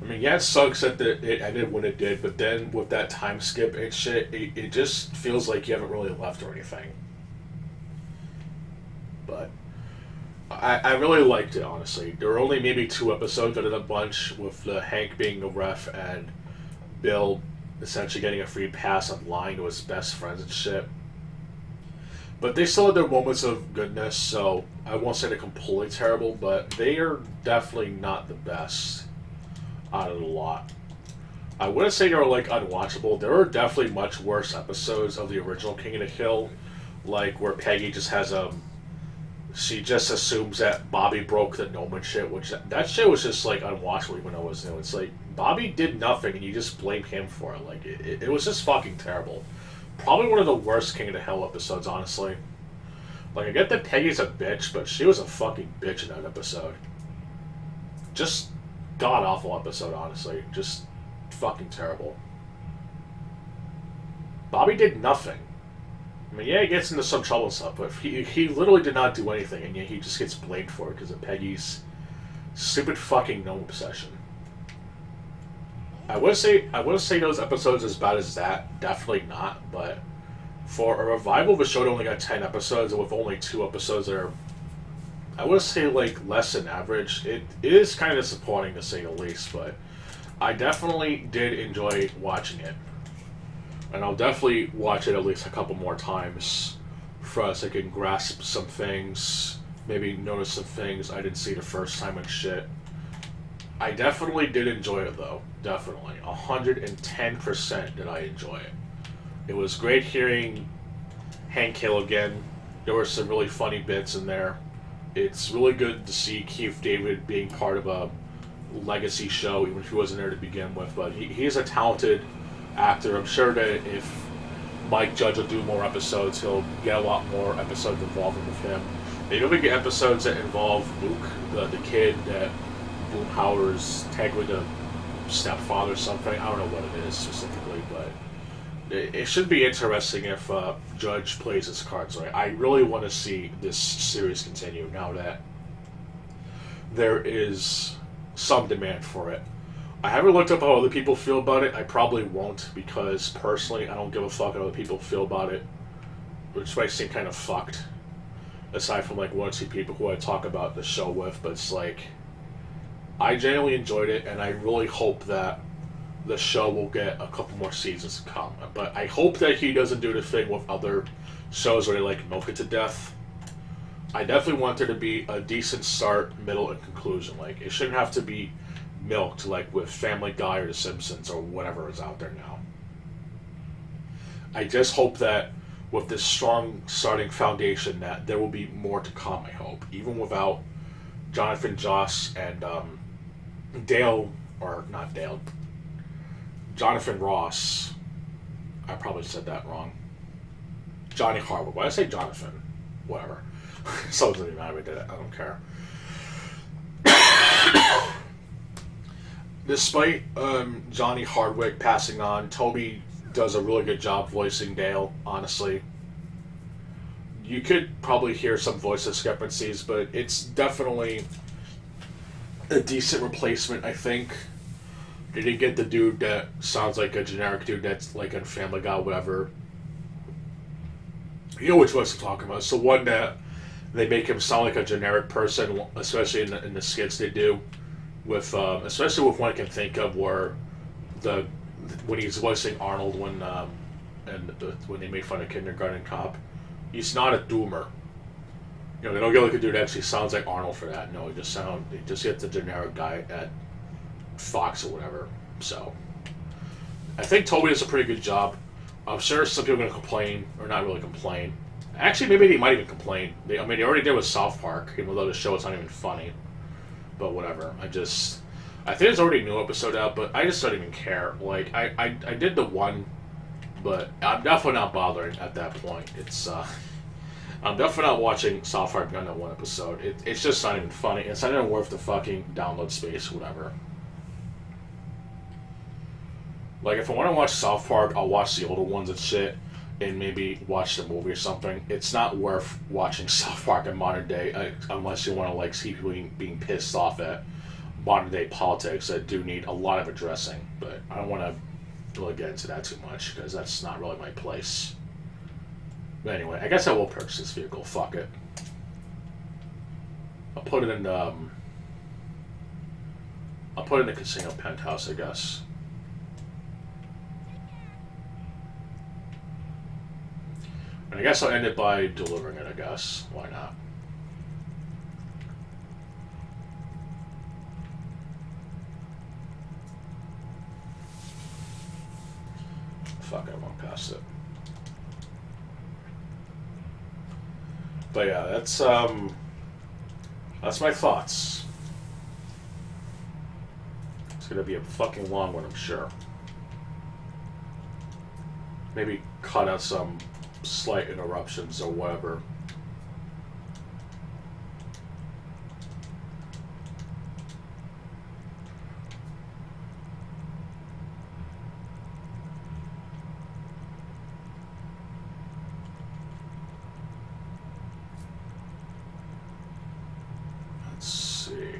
I mean, yeah, it sucks that it ended when it did, but then with that time skip and shit, it just feels like you haven't really left or anything. But I really liked it, honestly. There were only maybe 2 episodes out of the bunch, with Hank being the ref and Bill essentially getting a free pass on lying to his best friends and shit. But they still had their moments of goodness, so I won't say they're completely terrible, but they are definitely not the best out of the lot. I wouldn't say they were like unwatchable. There are definitely much worse episodes of the original King of the Hill, like where Peggy just has she just assumes that Bobby broke the gnome and shit, which that shit was just like unwatchable even though it was new. It's like Bobby did nothing and you just blame him for it. Like it was just fucking terrible. Probably one of the worst King of the Hill episodes, honestly. Like, I get that Peggy's a bitch, but she was a fucking bitch in that episode. Just god awful episode, honestly. Just fucking terrible. Bobby did nothing. I mean, yeah, he gets into some trouble and stuff, but he literally did not do anything, and yet he just gets blamed for it because of Peggy's stupid fucking gnome obsession. I wouldn't say those episodes as bad as that. Definitely not, but for a revival of a show that only got 10 episodes, and with only 2 episodes that are, I would say, like, less than average, it is kind of disappointing to say the least, but I definitely did enjoy watching it. And I'll definitely watch it at least a couple more times for us. I can grasp some things, maybe notice some things I didn't see the first time and shit. I definitely did enjoy it, though. Definitely. 110% did I enjoy it. It was great hearing Hank Hill again. There were some really funny bits in there. It's really good to see Keith David being part of a legacy show, even if he wasn't there to begin with. But he's a talented actor. I'm sure that if Mike Judge will do more episodes, he'll get a lot more episodes involving with him. Maybe we get episodes that involve Luke, the kid that Boomhauer's technically the stepfather or something. I don't know what it is specifically, but it should be interesting if Judge plays his cards right. I really want to see this series continue now that there is some demand for it. I haven't looked up how other people feel about it. I probably won't because personally I don't give a fuck how other people feel about it, which might seem kind of fucked. Aside from like 1 or 2 people who I talk about the show with, but it's like I genuinely enjoyed it, and I really hope that the show will get a couple more seasons to come. But I hope that he doesn't do the thing with other shows where they like milk it to death. I definitely want there to be a decent start, middle, and conclusion. Like, it shouldn't have to be milked like with Family Guy or The Simpsons or whatever is out there now. I just hope that with this strong starting foundation that there will be more to come, I hope. Even without Jonathan Joss and Dale, or not Dale, Jonathan Ross. I probably said that wrong. Johnny Harwood. Why did I say Jonathan? Whatever. Something doesn't matter. We did it. I don't care. Despite Johnny Hardwick passing on, Toby does a really good job voicing Dale, honestly. You could probably hear some voice discrepancies, but it's definitely a decent replacement, I think. You didn't get the dude that sounds like a generic dude that's like a Family Guy, whatever. You know which voice I'm talking about. It's the one that they make him sound like a generic person, especially in the skits they do. With especially with one I can think of where when he's voicing Arnold when they make fun of Kindergarten Cop, he's not a doomer. You know, they don't get like a dude that actually sounds like Arnold for that. No, he just gets the generic guy at Fox or whatever. So I think Toby does a pretty good job. I'm sure some people are going to complain, or not really complain. Actually, maybe they might even complain. They already did with South Park, even though the show is not even funny. But whatever. I think there's already a new episode out, but I just don't even care. Like, I did the one, but I'm definitely not bothering at that point. I'm definitely not watching South Park beyond that one episode. It's just not even funny. It's not even worth the fucking download space, whatever. Like, if I want to watch South Park, I'll watch the older ones and shit, and maybe watch the movie or something. It's not worth watching South Park in modern day, unless you want to, like, see people being pissed off at modern day politics that do need a lot of addressing. But I don't want to really get into that too much, because that's not really my place. But anyway, I guess I will purchase this vehicle. Fuck it. I'll put it in the casino penthouse, I guess. And I guess I'll end it by delivering it, I guess. Why not? Fuck, I won't pass it. But yeah, that's my thoughts. It's gonna be a fucking long one, I'm sure. Maybe cut out some slight interruptions or whatever. Let's see.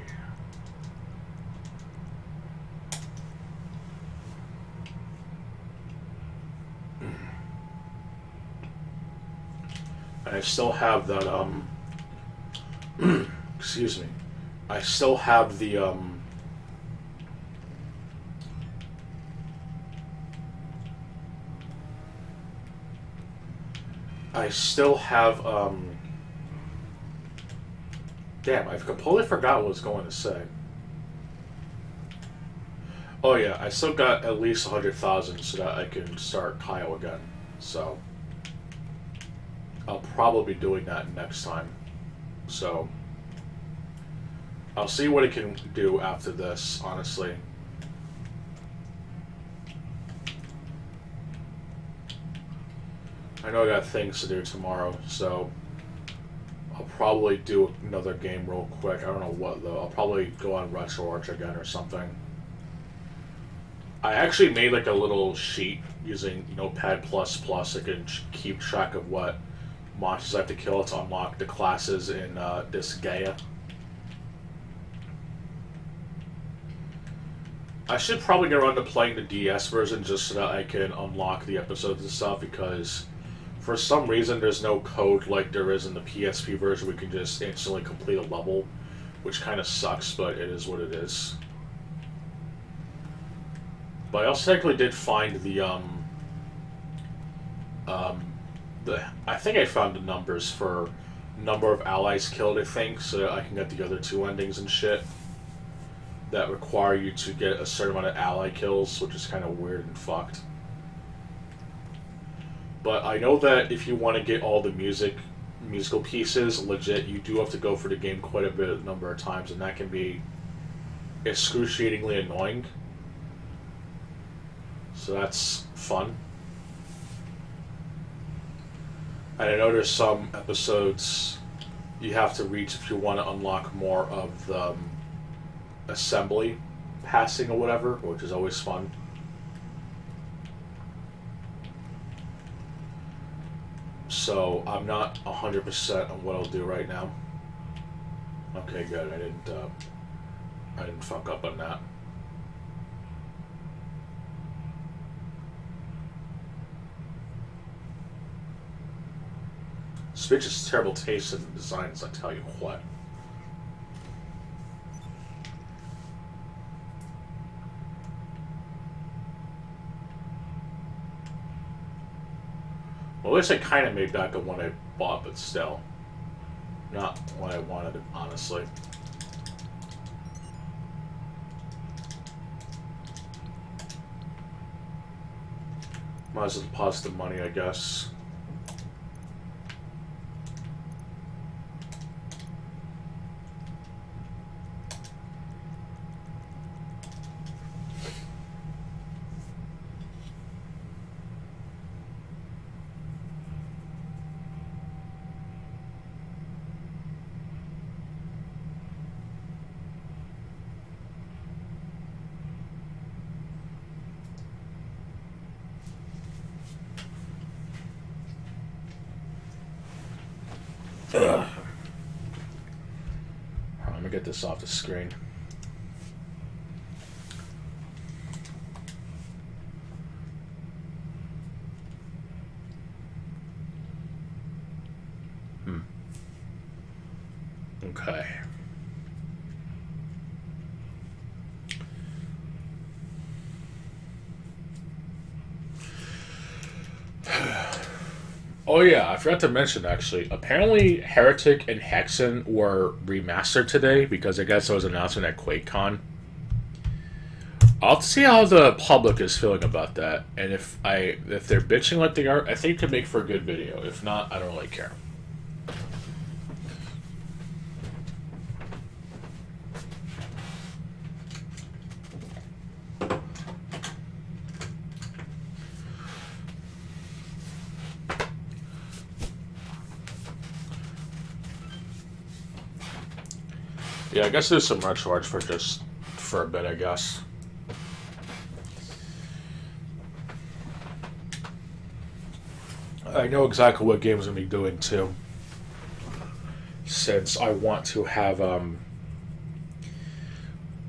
I still have that, excuse me. I still have the, damn, I've completely forgot what I was going to say. Oh yeah, I still got at least 100,000 so that I can start Kyle again, so I'll probably be doing that next time. So I'll see what it can do after this, honestly. I know I got things to do tomorrow, so I'll probably do another game real quick. I don't know what, though. I'll probably go on RetroArch again or something. I actually made like a little sheet using Notepad++. I can keep track of what monsters I have to kill to unlock the classes in this Gaia. I should probably get around to playing the DS version just so that I can unlock the episodes and stuff, because for some reason there's no code like there is in the PSP version. We can just instantly complete a level, which kind of sucks, but it is what it is. But I also technically did find I think I found the numbers for number of allies killed, I think, so that I can get the other two endings and shit that require you to get a certain amount of ally kills, which is kind of weird and fucked. But I know that if you want to get all the musical pieces legit, you do have to go for the game quite a number of times, and that can be excruciatingly annoying. So that's fun. And I know there's some episodes you have to reach if you want to unlock more of the assembly passing or whatever, which is always fun. So I'm not 100% on what I'll do right now. Okay, good. I didn't fuck up on that. Switch is terrible taste in designs, I tell you what. Well, at least I kind of made back the one I bought, but still. Not what I wanted, honestly. Might as well deposit the money, I guess. Ugh. Let me get this off the screen. Okay. Oh yeah, I forgot to mention actually. Apparently, Heretic and Hexen were remastered today because I guess it was announced at QuakeCon. I'll see how the public is feeling about that, and if they're bitching like they are, I think it could make for a good video. If not, I don't really care. Yeah, I guess there's some retro arts for a bit, I guess. I know exactly what games I'm gonna be doing too, since I want to have them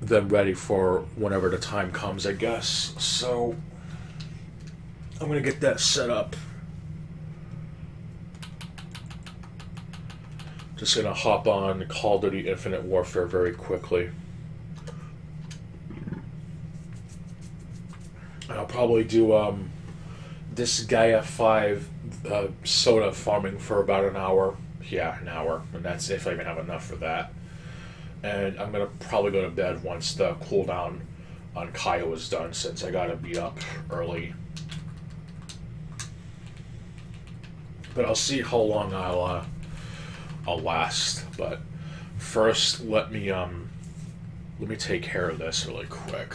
ready for whenever the time comes, I guess. So I'm gonna get that set up. Just gonna hop on Call of Duty Infinite Warfare very quickly. And I'll probably do this Gaia 5 soda farming for about an hour. Yeah, an hour. And that's if I even have enough for that. And I'm gonna probably go to bed once the cooldown on Kyle is done, since I gotta be up early. But I'll see how long I'll last. But first, let me take care of this really quick.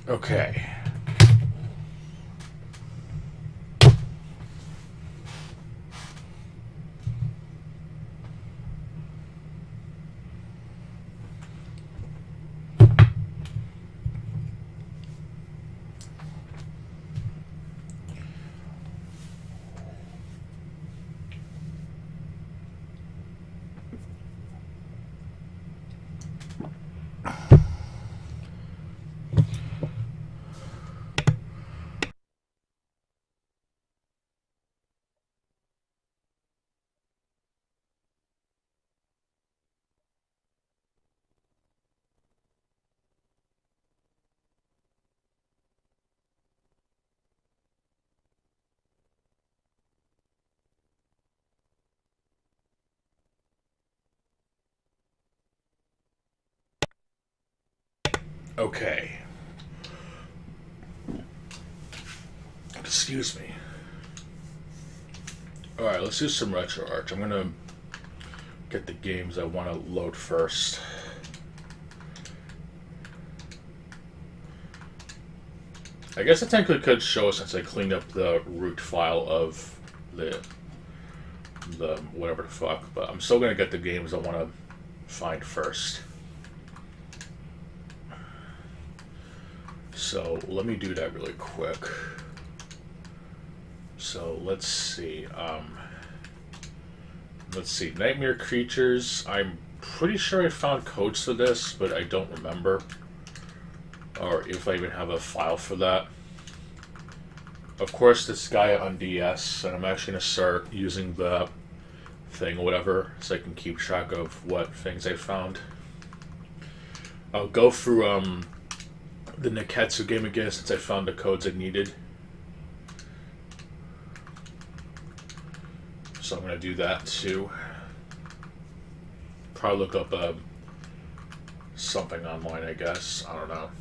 Okay. Okay. Excuse me. Alright, let's do some retro art. I'm gonna get the games I want to load first. I guess I technically could show since I cleaned up the root file of the whatever the fuck, but I'm still gonna get the games I want to find first. So let me do that really quick. So let's see. Let's see. Nightmare Creatures. I'm pretty sure I found codes for this, but I don't remember. Or if I even have a file for that. Of course, this guy on DS, and I'm actually going to start using the thing or whatever so I can keep track of what things I found. I'll go through the Neketsu game again since I found the codes I needed. So I'm going to do that too. Probably look up something online, I guess. I don't know.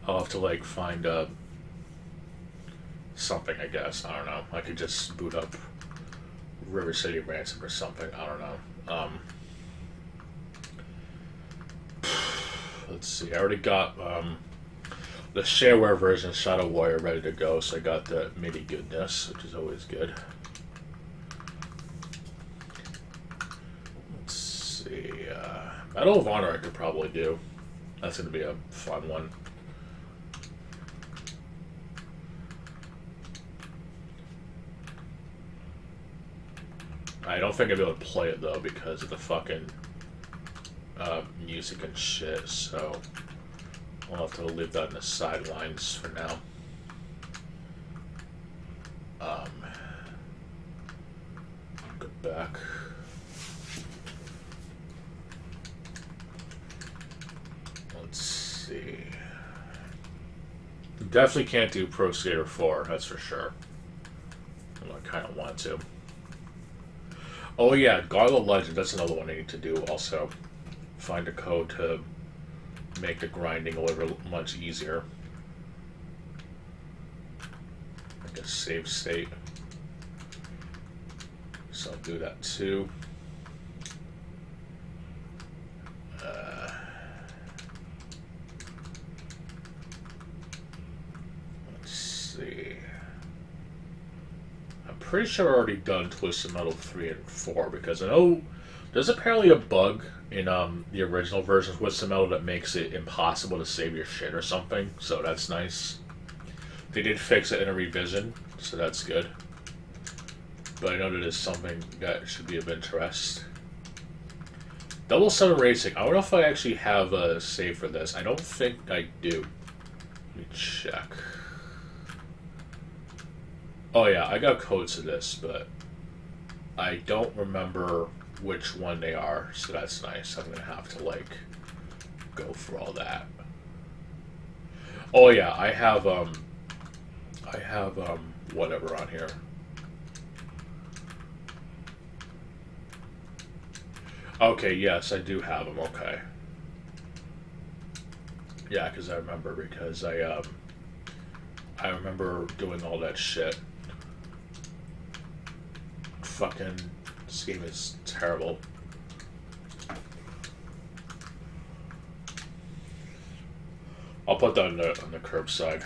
I'll have to like find something, I guess. I don't know. I could just boot up River City Ransom or something. I don't know. Let's see. I already got the shareware version of Shadow Warrior ready to go, so I got the MIDI goodness, which is always good. Let's see. Medal of Honor I could probably do. That's going to be a fun one. I don't think I'll be able to play it though because of the fucking music and shit, so I'll have to leave that in the sidelines for now. Go back. Let's see. Definitely can't do Pro Skater 4, that's for sure. I kind of want to. Oh yeah, Garla Legend, that's another one I need to do also. Find a code to make the grinding a little much easier. Like a save state. So I'll do that too. Let's see. I'm pretty sure I've already done Twisted Metal 3 and 4 because I know there's apparently a bug in the original version of Twisted Metal that makes it impossible to save your shit or something, so that's nice. They did fix it in a revision, so that's good. But I know that is something that should be of interest. 007 Racing. I don't know if I actually have a save for this. I don't think I do. Let me check. Oh yeah, I got codes to this, but I don't remember which one they are, so that's nice. I'm gonna have to like go for all that. Oh yeah, I have whatever on here. Okay, yes, I do have them. Okay. Yeah, because I remember because I remember doing all that shit. Fucking, this game is terrible. I'll put that on the curbside.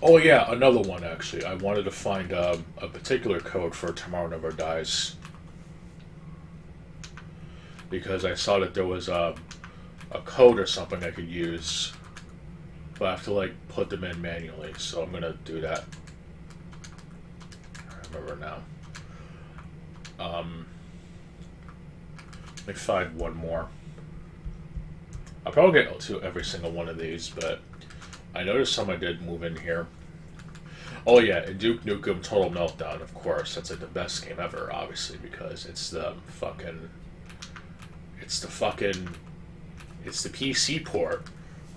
Oh yeah, another one actually. I wanted to find a particular code for Tomorrow Never Dies because I saw that there was a code or something I could use, but I have to like put them in manually. So I'm gonna do that. I remember now. Let me find one more. I'll probably get to every single one of these, but I noticed some I did move in here. Oh yeah, and Duke Nukem Total Meltdown, of course. That's like the best game ever, obviously, because it's the PC port,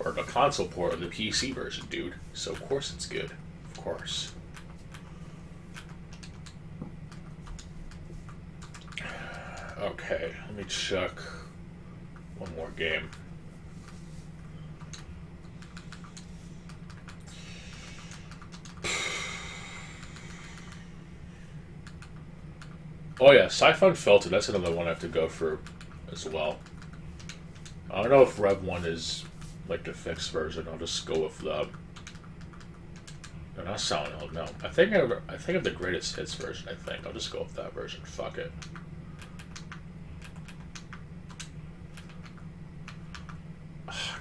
or the console port of the PC version, dude. So of course it's good. Of course. Okay, let me check one more game. Oh yeah, Siphon Filter, that's another one I have to go through as well. I don't know if Rev 1 is like the fixed version. I'll just go with the... No, not Silent Hill, no. I think of the Greatest Hits version, I think. I'll just go with that version. Fuck it.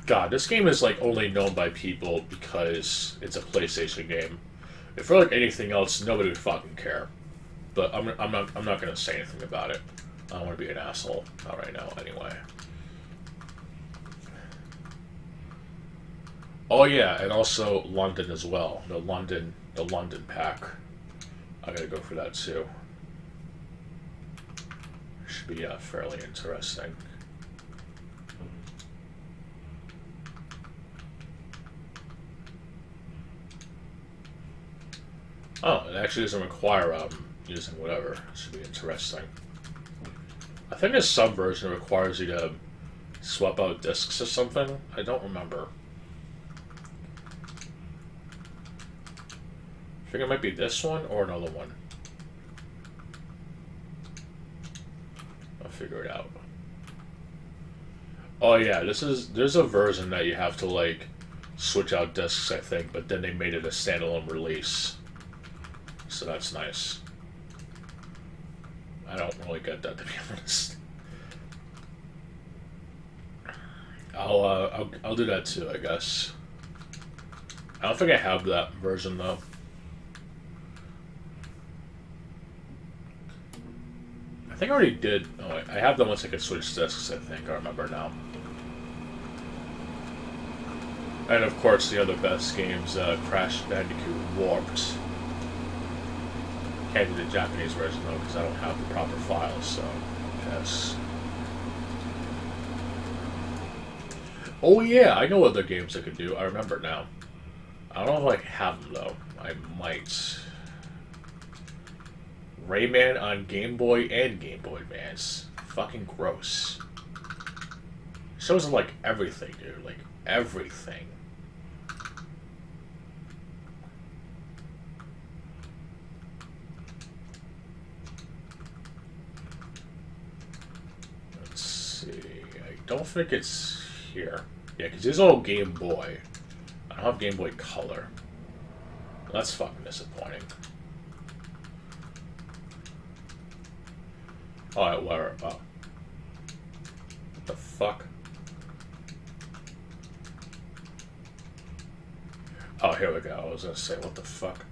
God, this game is like only known by people because it's a PlayStation game. If for like anything else, nobody would fucking care. But I'm not gonna say anything about it. I don't want to be an asshole. Not right now, anyway. Oh yeah, and also London as well. The London pack. I gotta go for that too. Should be fairly interesting. Oh, it actually doesn't require using whatever. Should be interesting. I think a sub version requires you to swap out discs or something. I don't remember. I think it might be this one or another one. I'll figure it out. Oh yeah, there's a version that you have to like switch out discs, I think, but then they made it a standalone release. So that's nice. I don't really get that, to be honest. I'll do that too, I guess. I don't think I have that version though. I think I already did. Oh, wait, I have them once I could switch discs. I think I remember now. And of course, the other best games, Crash Bandicoot Warped. Can't do the Japanese version though because I don't have the proper files. So, yes. Oh yeah, I know other games I could do. I remember now. I don't know if I have them though. I might. Rayman on Game Boy and Game Boy Advance. Fucking gross. Shows them like everything, dude. Like everything. Let's see. I don't think it's here. Yeah, because it's all Game Boy. I don't have Game Boy Color. That's fucking disappointing. Alright, where? Oh. What the fuck? Oh, here we go. I was gonna say, what the fuck?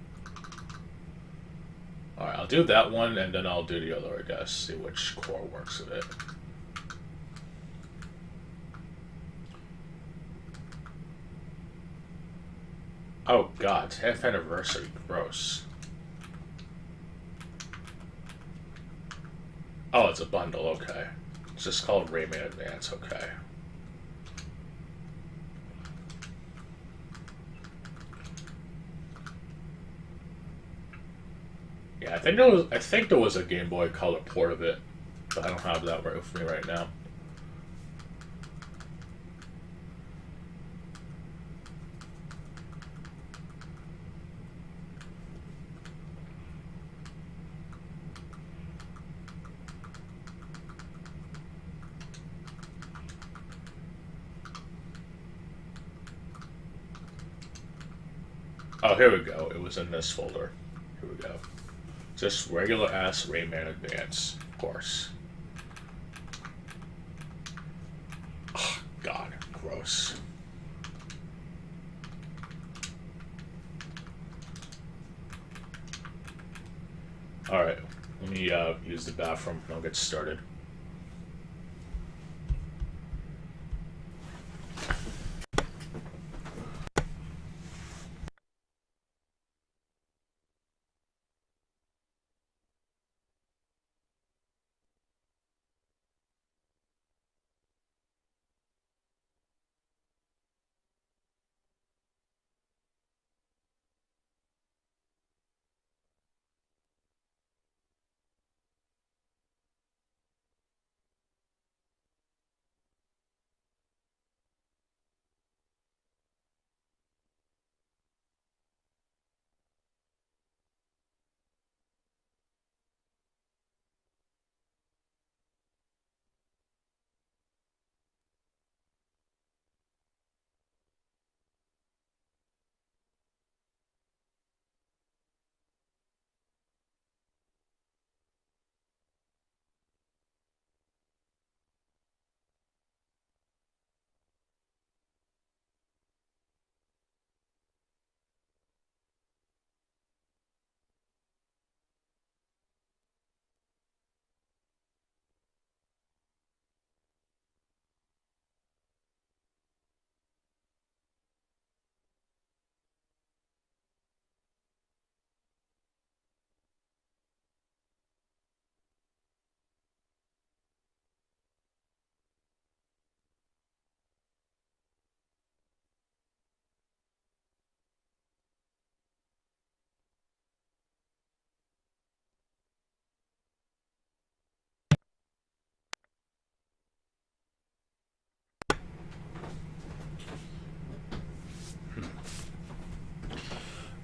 Alright, I'll do that one, and then I'll do the other, I guess. See which core works of it. Oh god, 10th anniversary. Gross. Oh, it's a bundle, okay. It's just called Rayman Advance, okay. Yeah, I think there was a Game Boy Color port of it, but I don't have that right with me right now. Oh, here we go. It was in this folder. Here we go. Just regular ass Rayman Advance, of course. Oh, God, gross. Alright, let me use the bathroom and I'll get started.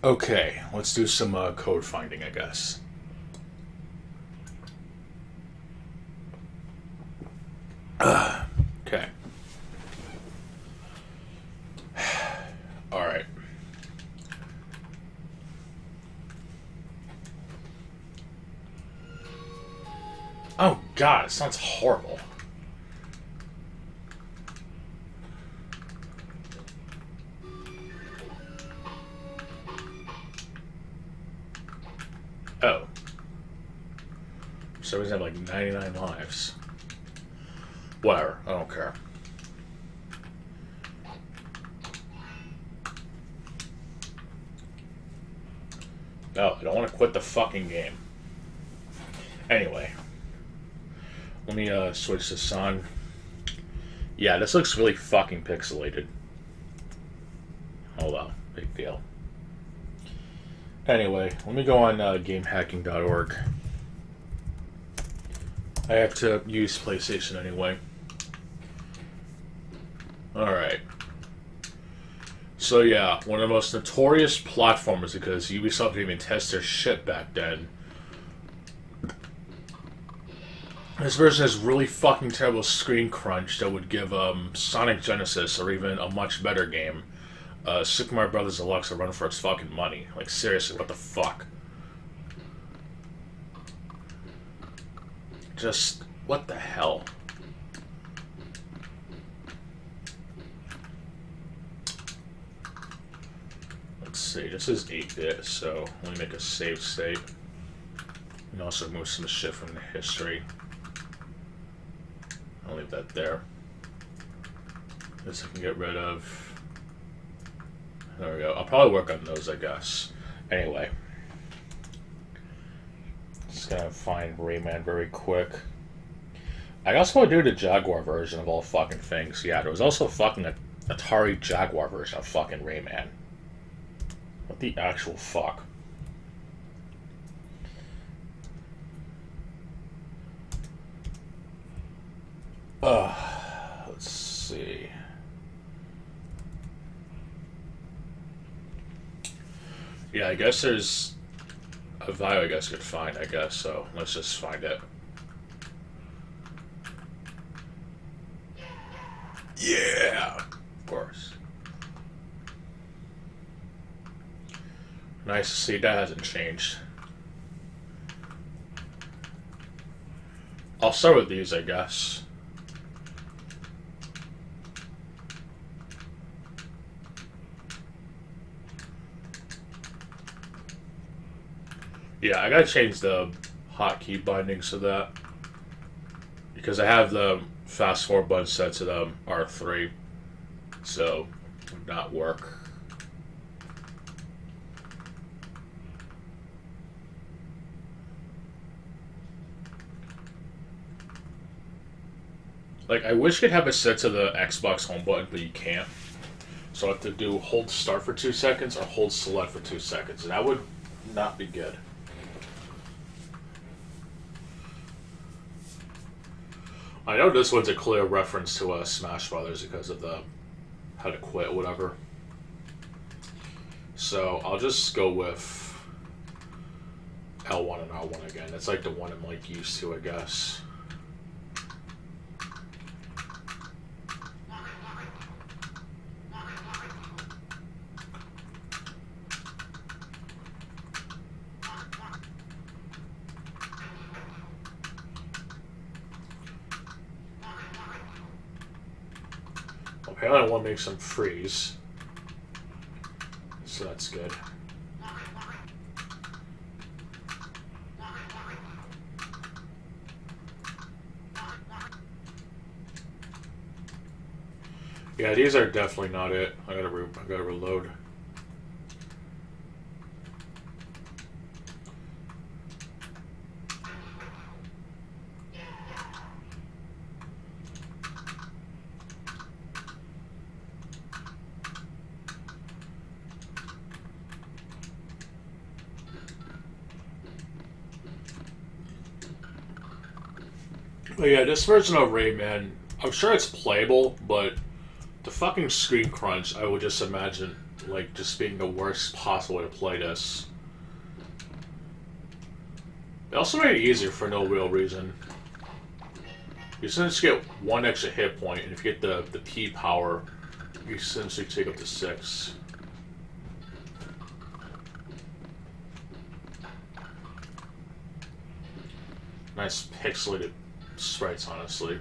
Okay, let's do some code finding, I guess. Okay. Alright. Oh, God, it sounds horrible. Oh. For some reason I have like 99 lives. Whatever, I don't care. No, I don't want to quit the fucking game. Anyway. Let me switch this on. Yeah, this looks really fucking pixelated. Oh well, big deal. Anyway, let me go on gamehacking.org. I have to use PlayStation anyway. Alright. So yeah, one of the most notorious platformers, because Ubisoft didn't even test their shit back then. This version has really fucking terrible screen crunch that would give Sonic Genesis, or even a much better game, Super Mario Brothers Deluxe, a run for its fucking money. Like, seriously, what the fuck? Just, what the hell? Let's see, this is 8-bit, so let me make a save state. And also move some shit from the history. I'll leave that there. This I can get rid of. There we go. I'll probably work on those, I guess. Anyway. Just gonna find Rayman very quick. I also want to do the Jaguar version of all fucking things. Yeah, there was also a fucking Atari Jaguar version of fucking Rayman. What the actual fuck? Let's see. Yeah, I guess there's a value I guess could find, I guess, so let's just find it. Yeah, of course. Nice to see that hasn't changed. I'll start with these, I guess. Yeah, I gotta change the hotkey bindings to that. Because I have the fast forward button set to the R3. So, it would not work. Like, I wish you could have it set to the Xbox home button, but you can't. So I have to do hold start for 2 seconds or hold select for 2 seconds. And that would not be good. I know this one's a clear reference to Smash Brothers because of the how to quit or whatever. So I'll just go with L1 and R1 again. It's like the one I'm like used to, I guess. Apparently I want to make some freeze. So that's good. Yeah, these are definitely not it. I gotta reload. But yeah, this version of Rayman, I'm sure it's playable, but the fucking screen crunch, I would just imagine, like, just being the worst possible way to play this. They also made it easier for no real reason. You essentially get 1 extra hit point, and if you get the P power, you essentially take up to 6. Nice pixelated sprites, honestly.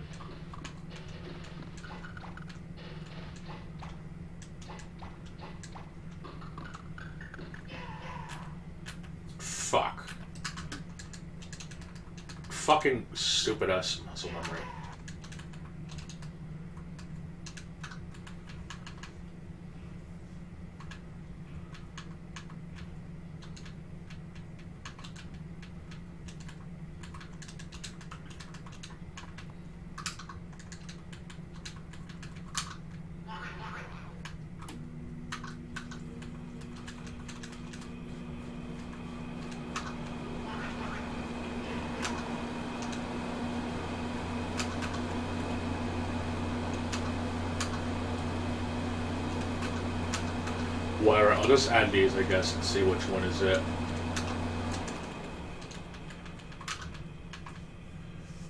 Fuck. Fucking stupid ass muscle memory. Whatever, I'll just add these, I guess, and see which one is it.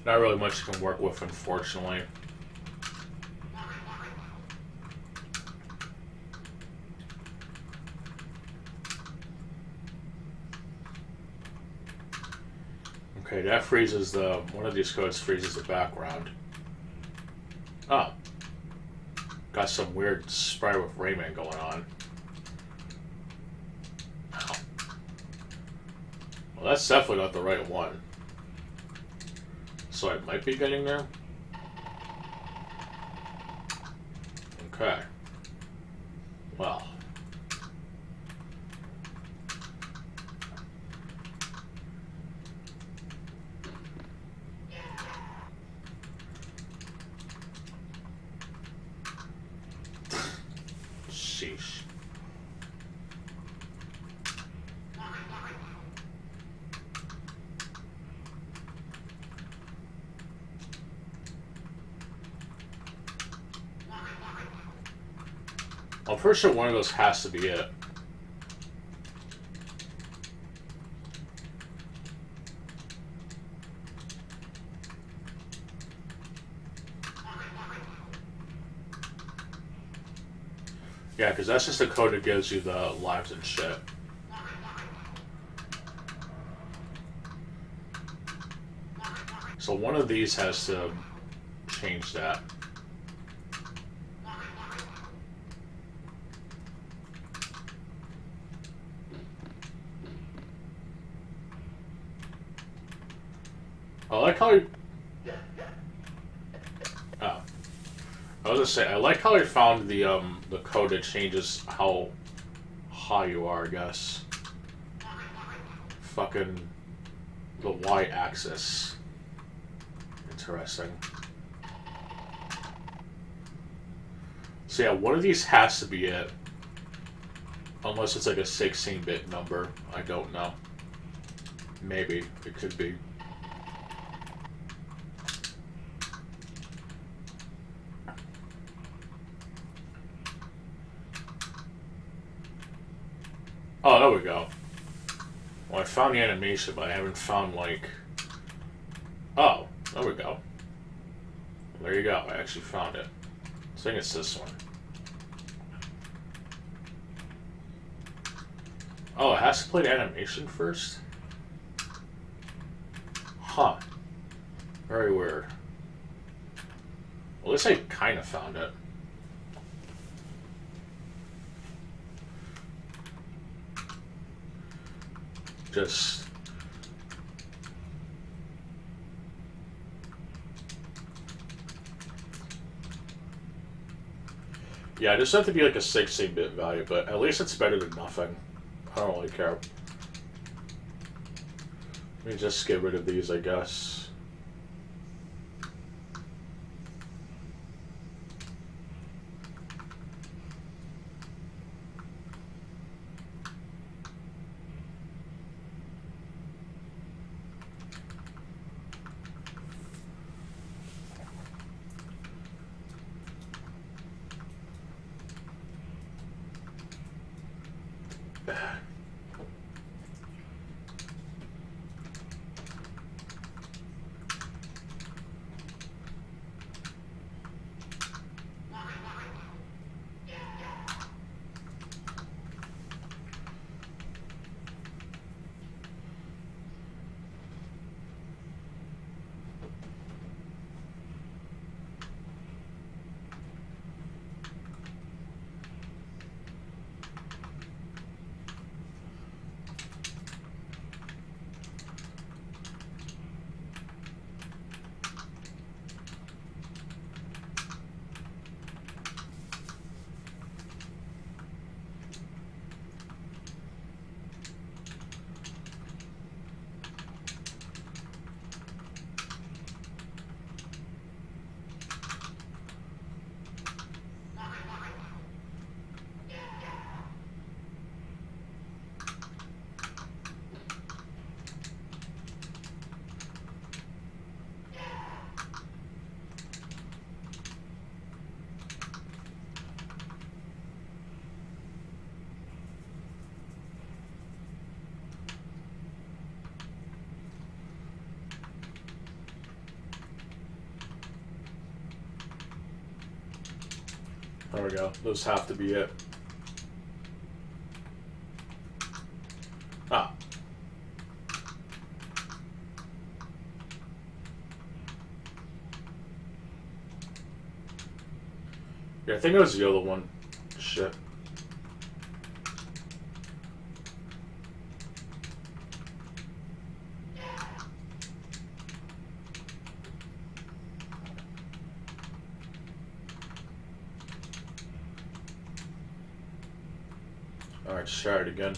Not really much you can work with, unfortunately. Okay, that freezes the... One of these codes freezes the background. Oh. Got some weird sprite with Rayman going on. Well, that's definitely not the right one. So I might be getting there. Okay. Well. Sheesh. I'm pretty sure one of those has to be it. Yeah, because that's just the code that gives you the lives and shit. So one of these has to change that. I like how he... Oh. I was gonna say, I like how he found the code that changes how high you are, I guess. Fucking the y-axis. Interesting. So yeah, one of these has to be it. Unless it's like a 16-bit number. I don't know. Maybe. It could be. Oh, there we go. Well, I found the animation, but I haven't found, like... Oh, there we go. There you go. I actually found it. I think it's this one. Oh, it has to play the animation first? Huh. Very weird. Well, at least I kind of found it. Just... Yeah, it just have to be like a 16-bit value, but at least it's better than nothing. I don't really care. Let me just get rid of these, I guess. There we go. Those have to be it. Ah. Yeah, I think it was the other one. Shit. Alright, try it again.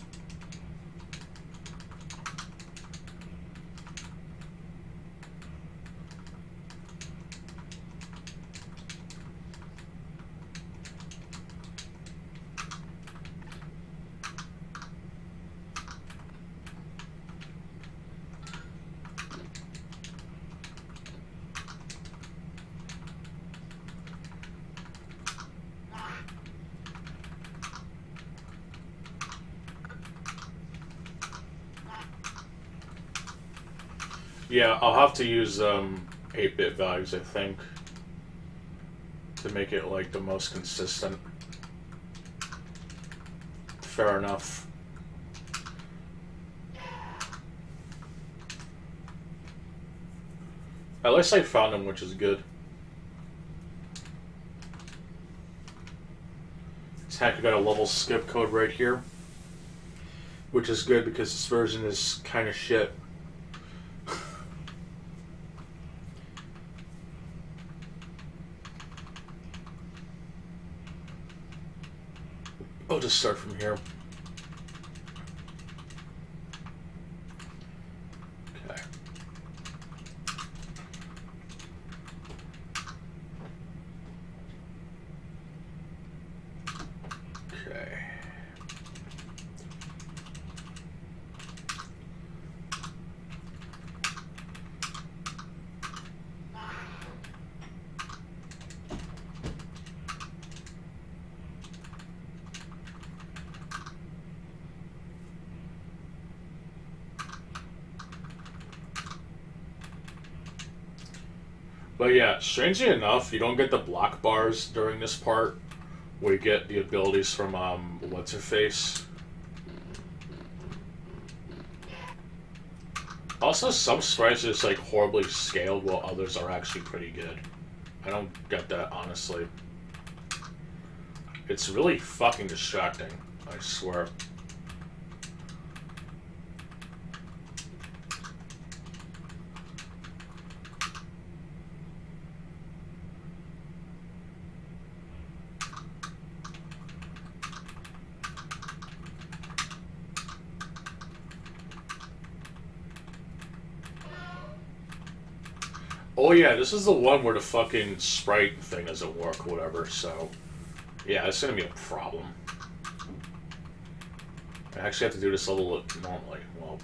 Yeah, I'll have to use 8-bit values, I think, to make it like the most consistent. Fair enough. At least I found them, which is good. Heck, I got a level skip code right here, which is good because this version is kind of shit. I'll just start from here. Okay. Okay. But yeah, strangely enough, you don't get the block bars during this part, where you get the abilities from, what's-her-face. Also, some sprites are just, like, horribly scaled, while others are actually pretty good. I don't get that, honestly. It's really fucking distracting, I swear. Oh yeah, this is the one where the fucking sprite thing doesn't work or whatever, so... Yeah, it's gonna be a problem. I actually have to do this level normally. Well...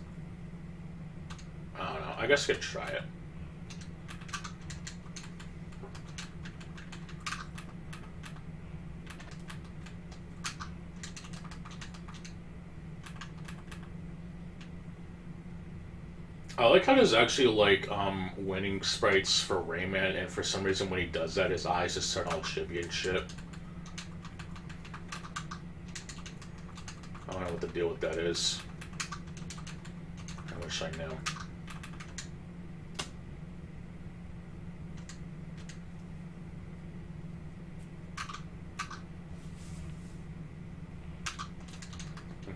I don't know, I guess I could try it. I like how there's actually, like, winning sprites for Rayman, and for some reason when he does that, his eyes just turn all chippy and shit. I don't know what the deal with that is. I wish I knew.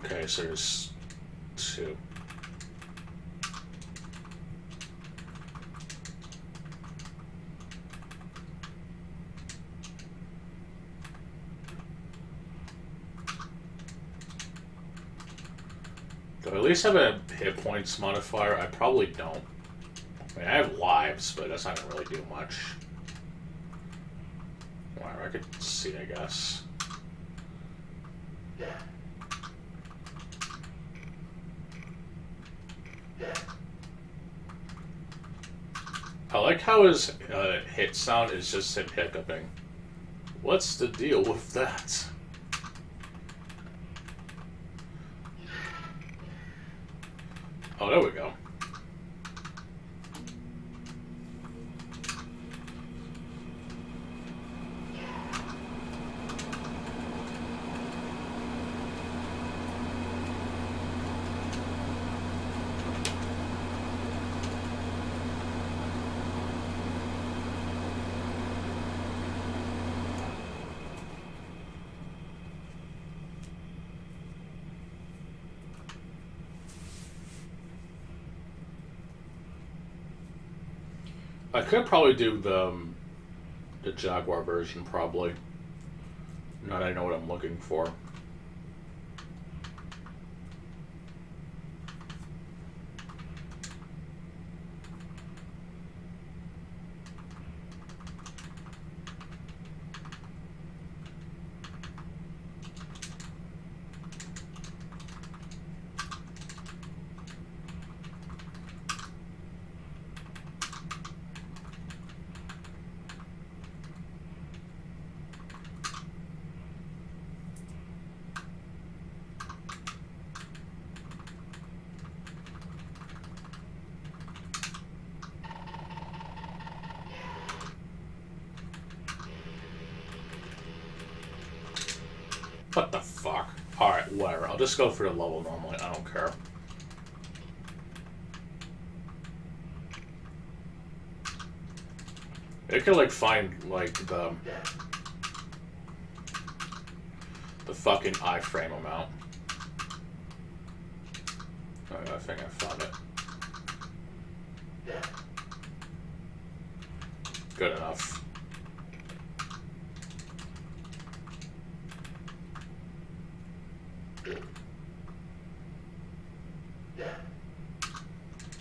Okay, so there's two. Do I at least have a hit points modifier? I probably don't. I mean, I have lives, but that's not gonna really do much. Whatever, I could see, I guess. I like how his hit sound is just him hiccuping. What's the deal with that? Oh, there we go. I could probably do the Jaguar version, probably. Now that I know what I'm looking for. What the fuck? Alright, whatever. I'll just go for the level normally. I don't care. It can like find like the fucking iframe amount. I think I found it. Good enough.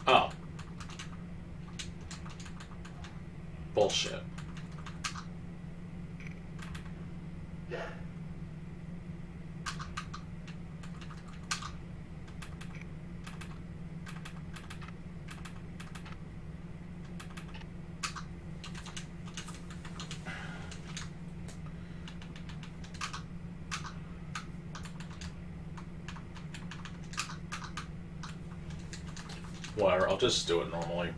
Oh. Bullshit. Whatever, I'll just do it normally.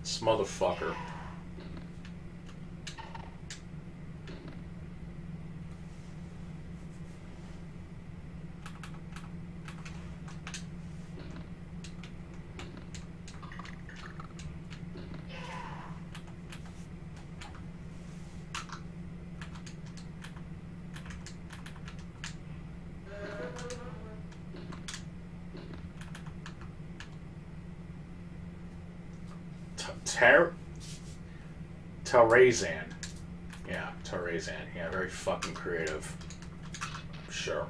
This motherfucker. Tarazan. Yeah, Tarazan. Yeah, very fucking creative. Sure.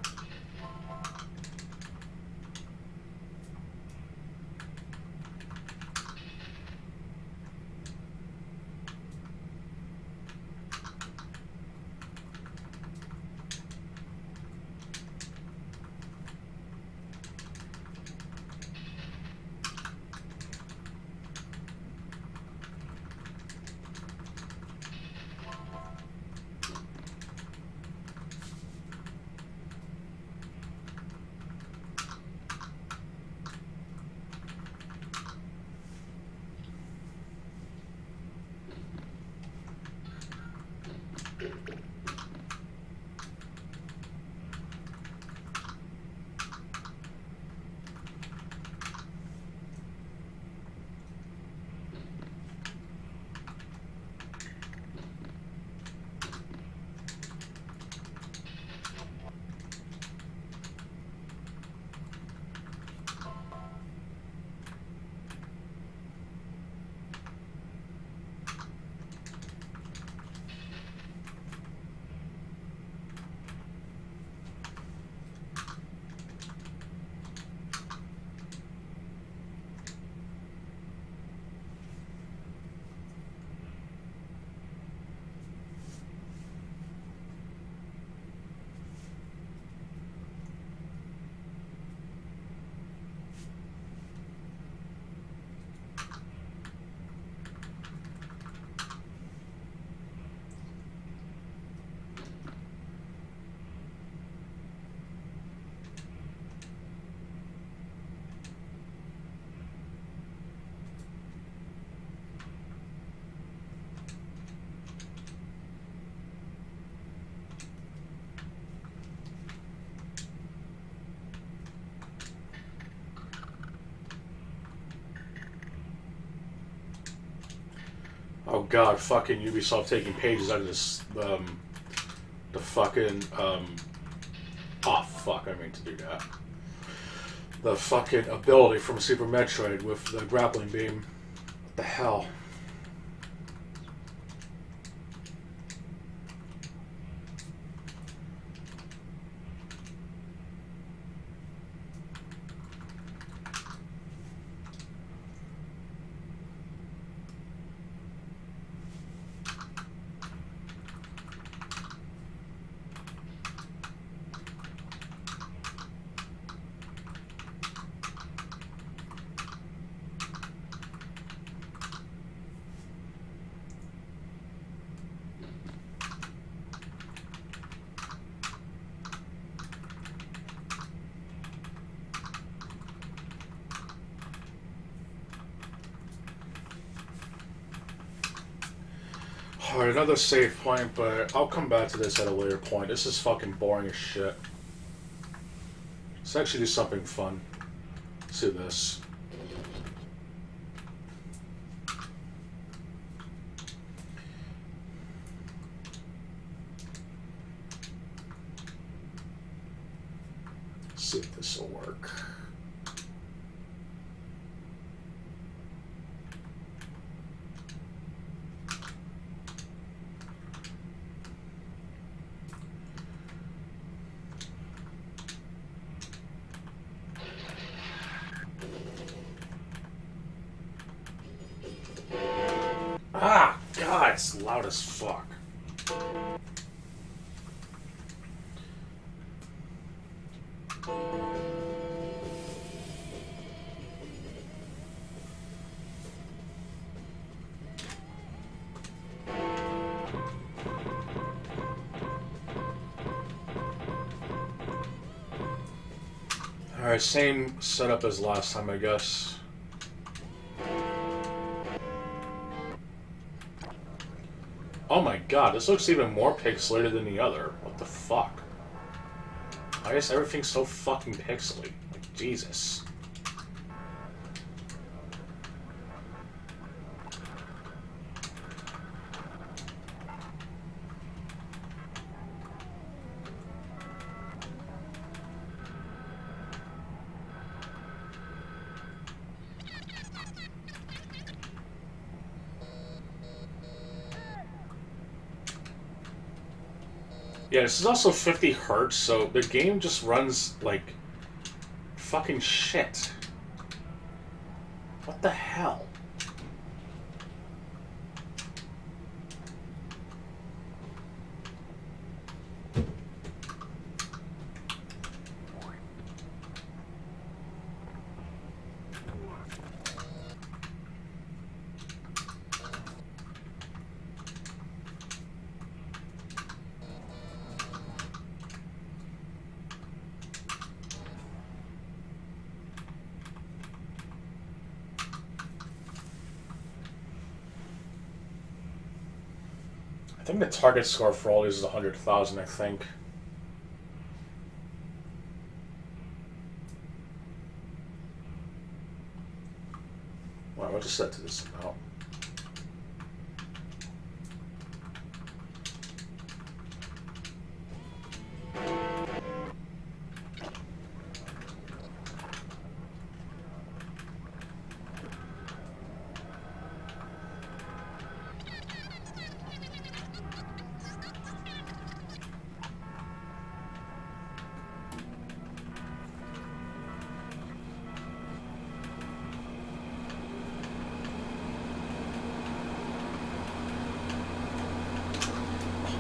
Oh god, fucking Ubisoft taking pages out of this, the fucking, oh fuck, I mean to do that. The fucking ability from Super Metroid with the grappling beam. What the hell? Alright, another save point, but I'll come back to this at a later point. This is fucking boring as shit. Let's actually do something fun. Let's do this. Let's see if this will work. Ah, God, it's loud as fuck. Alright, same setup as last time, I guess. Oh my god, this looks even more pixelated than the other. What the fuck? I guess everything's so fucking pixely. Like, Jesus. Yeah, this is also 50 hertz, so the game just runs like fucking shit. What the hell? I think the target score for all these is 100,000, I think. Wow, I'll just set to this amount.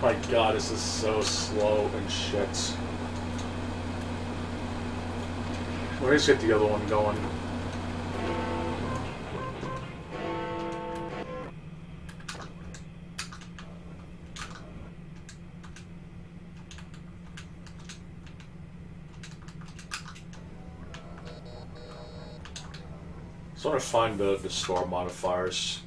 My god, this is so slow and shit. Let me just get the other one going. Just want to find the store modifiers.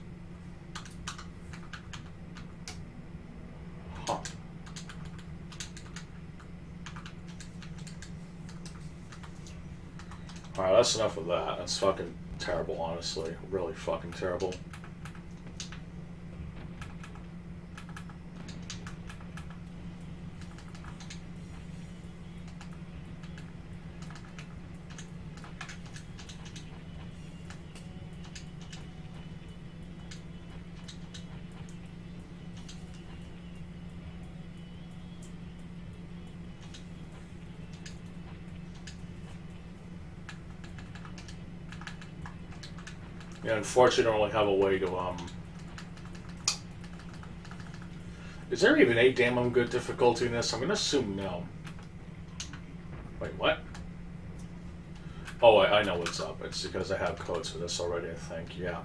Alright, that's enough of that. That's fucking terrible, honestly. Really fucking terrible. Yeah, unfortunately, I don't really have a way to, Is there even a damn good difficulty in this? I'm gonna assume no. Wait, what? Oh, I know what's up. It's because I have codes for this already, I think. Yeah.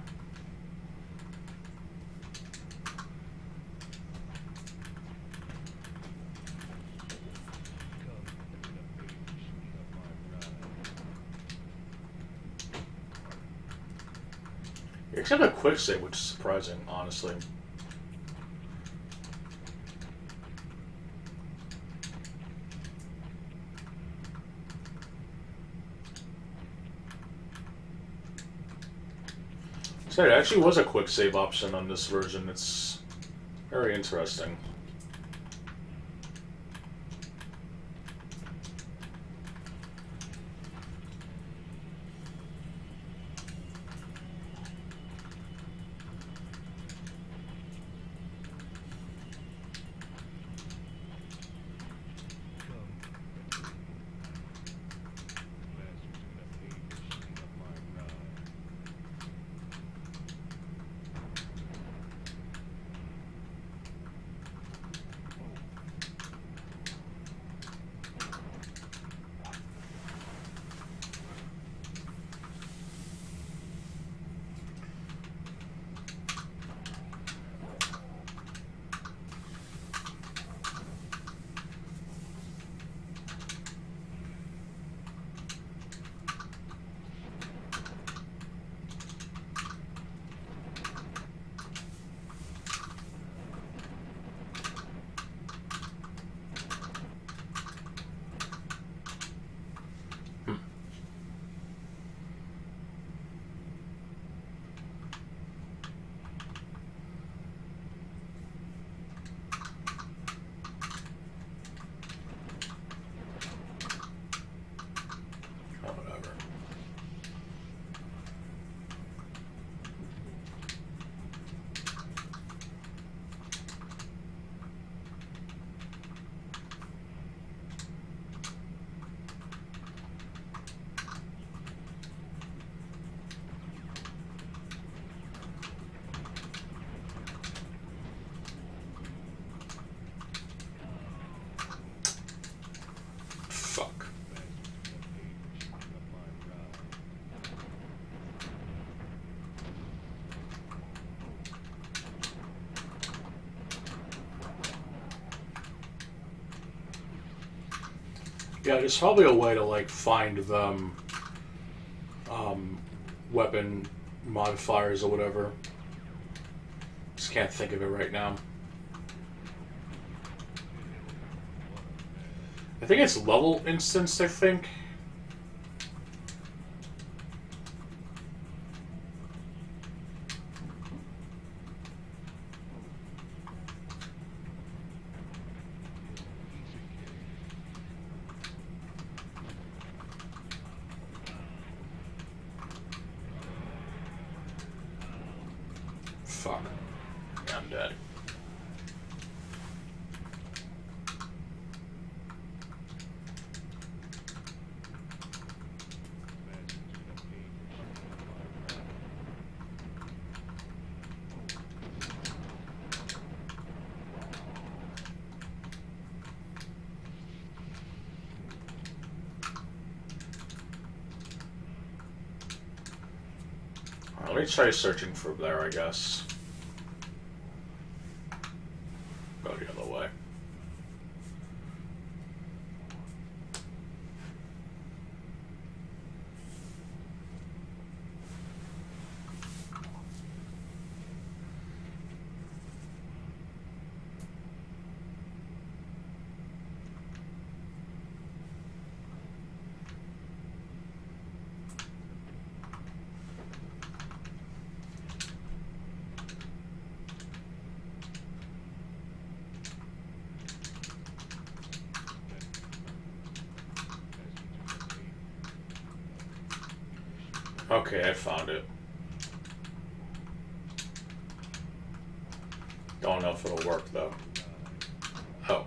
Except a quick save, which is surprising, honestly. So it actually was a quick save option on this version. It's very interesting. Fuck. Yeah, there's probably a way to like find them weapon modifiers or whatever. Just can't think of it right now. I think it's level instance, I think. Fuck. I'm dead. Let me try searching for there, I guess. Go the other way. Okay, I found it. Don't know if it'll work though. Oh.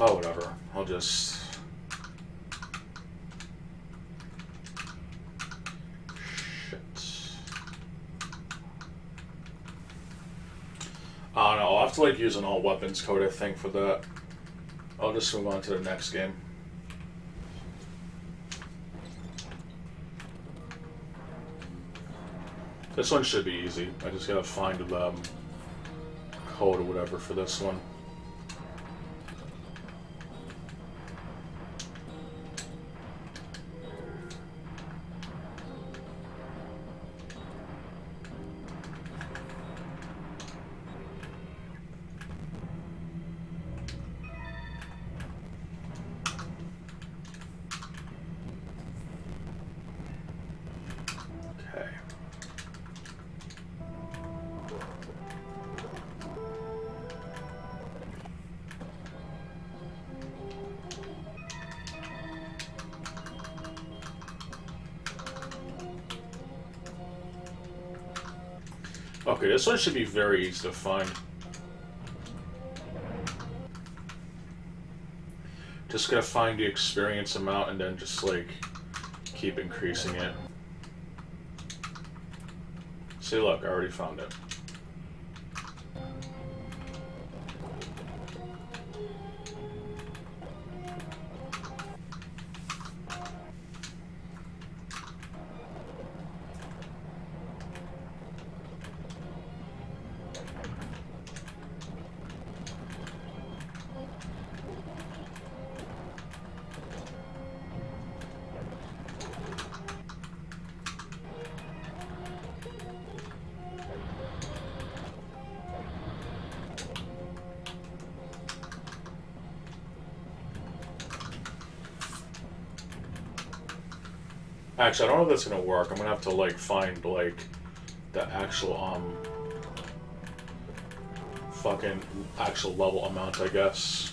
Oh, whatever. I'll just... Shit. I don't know. I'll have to like use an all weapons code, I think, for that. I'll just move on to the next game. This one should be easy. I just gotta find the code or whatever for this one. Okay, this one should be very easy to find. Just gotta find the experience amount and then just like keep increasing it. See, look, I already found it. Actually, I don't know if that's gonna work. I'm gonna have to like find like the actual fucking actual level amount, I guess.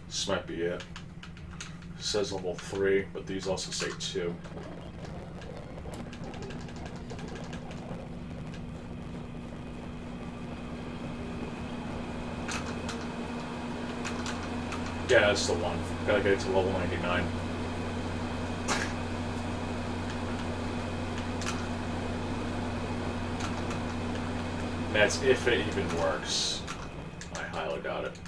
This might be it. It says level 3, but these also say 2. Yeah, that's the one. Gotta get it to level 99. And that's if it even works. I highly doubt it.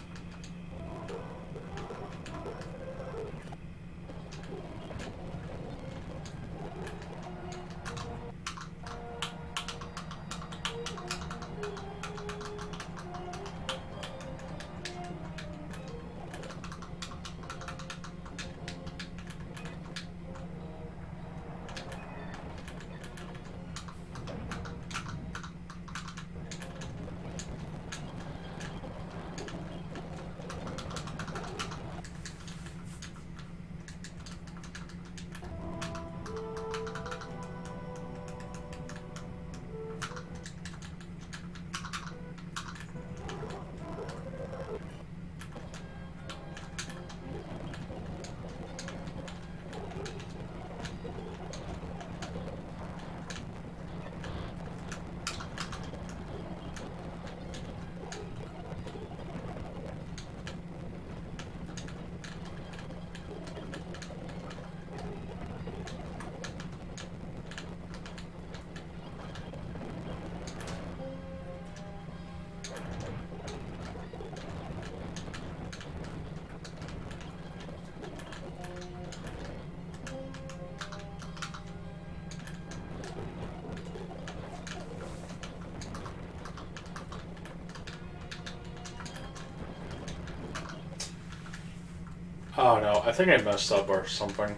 Oh no, I think I messed up or something.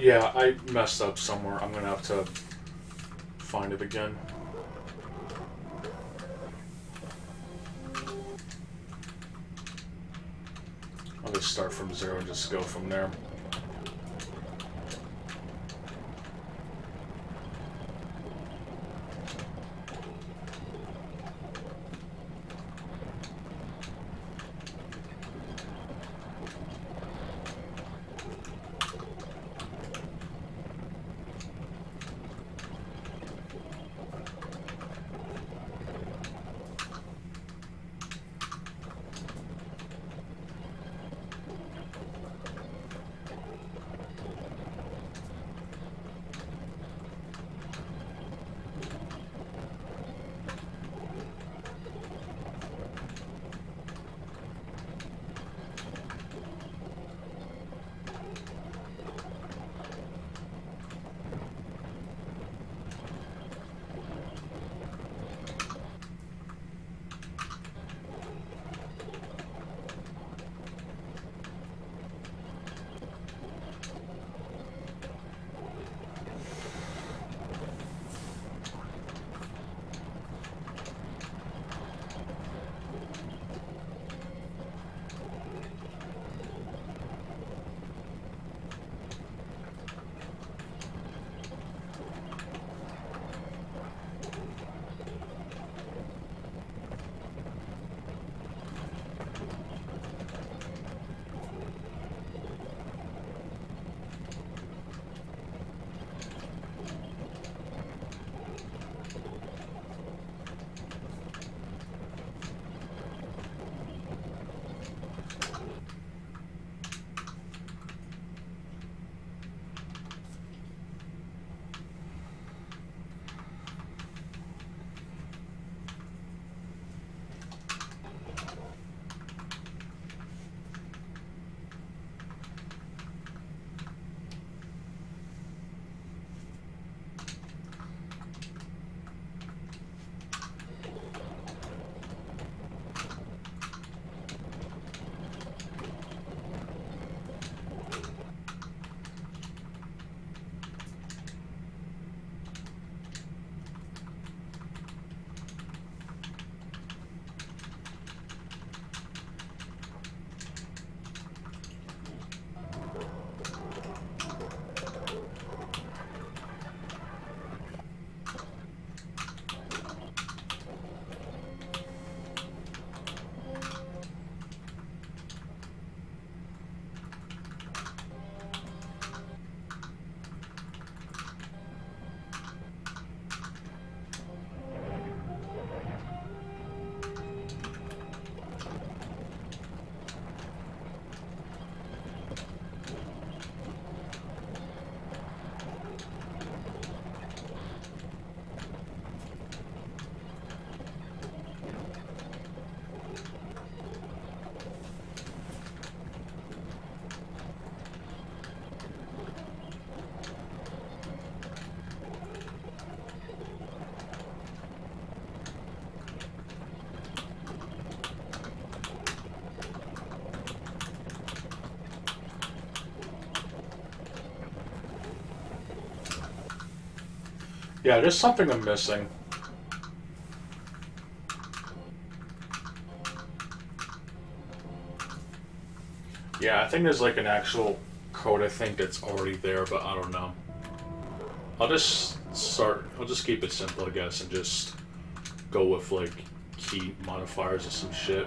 Yeah, I messed up somewhere. I'm gonna have to find it again. I'll just start from zero and just go from there. Yeah, there's something I'm missing. Yeah, I think there's like an actual code I think that's already there, but I don't know. I'll just keep it simple, I guess, and just go with like key modifiers or some shit.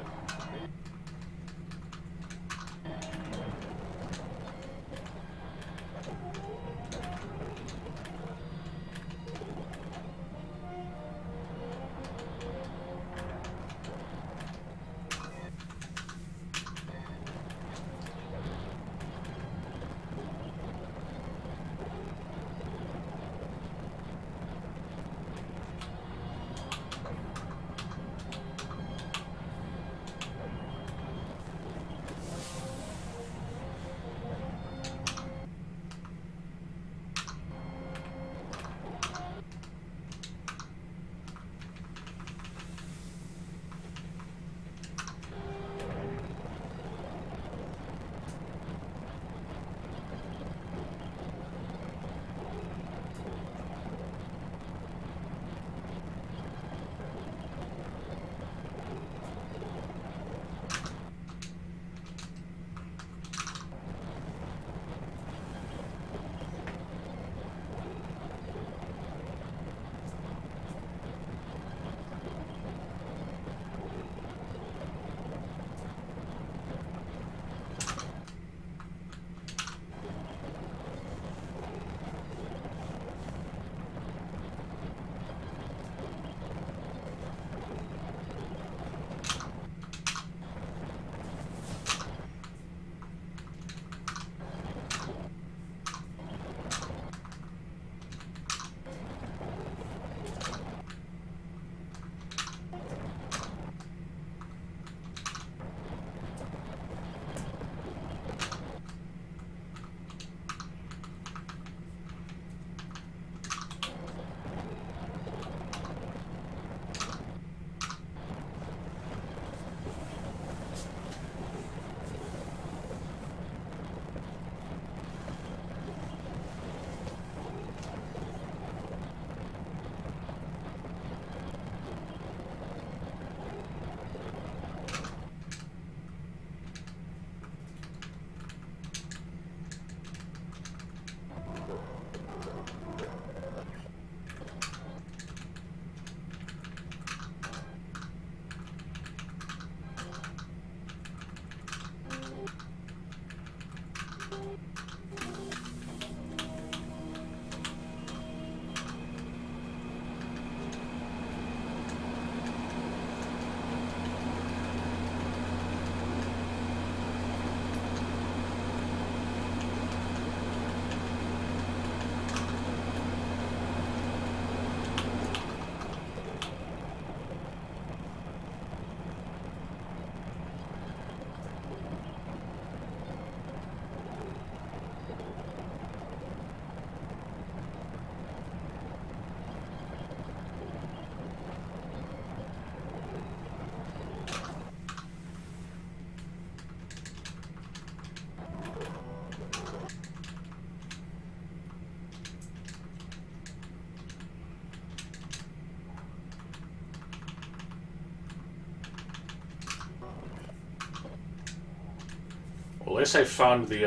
Well, at least I found the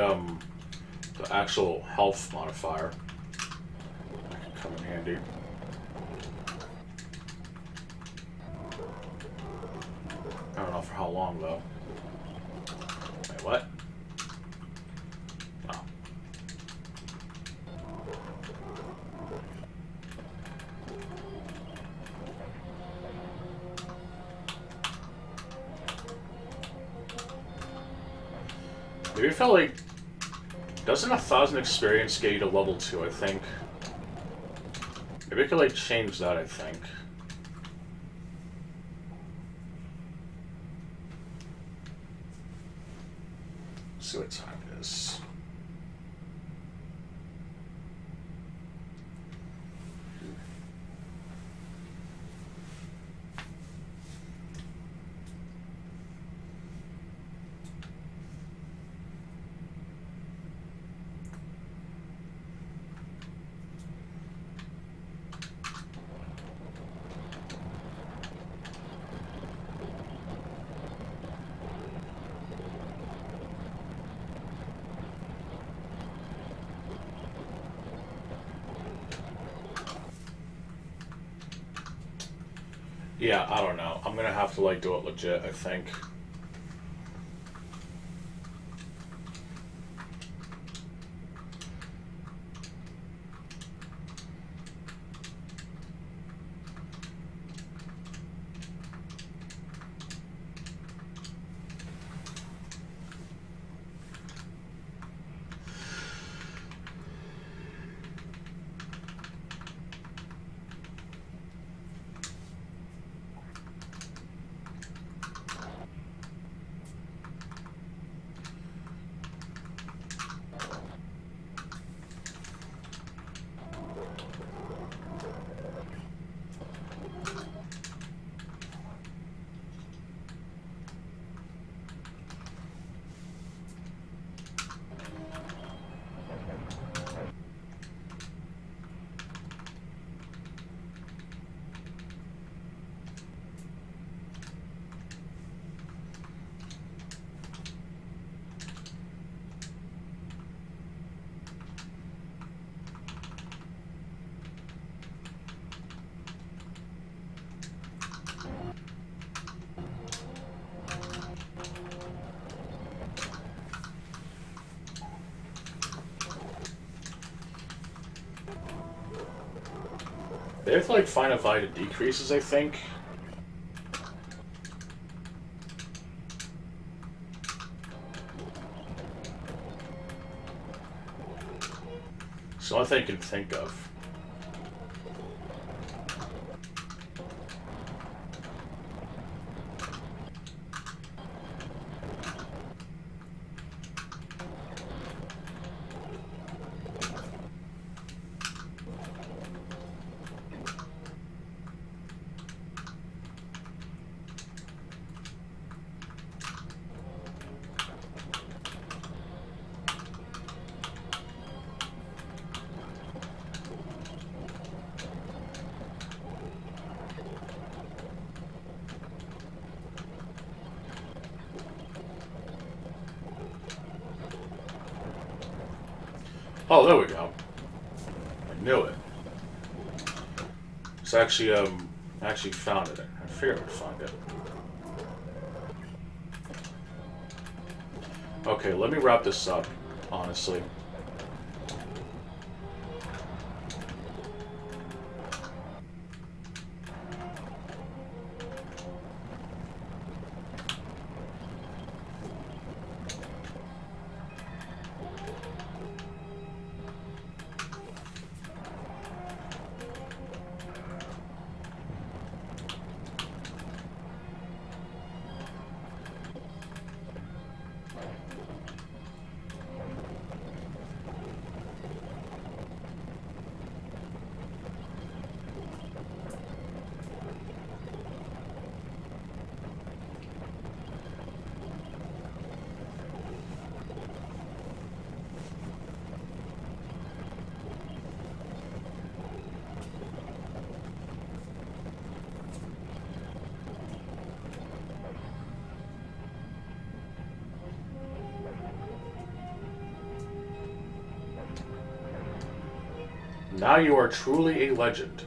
actual health modifier. That can come in handy. I don't know for how long though. Wait, what? Oh. Maybe I felt like, doesn't 1,000 experience get you to level 2, I think? Maybe I could like change that, I think. Let's see what time it is. Yeah, I don't know. I'm gonna have to like do it legit, I think. They have to like find a value that decreases, I think. It's the only thing I can think of. Oh, there we go. I knew it. It's actually, I actually found it. I figured I would find it. Okay, let me wrap this up, honestly. Now you are truly a legend.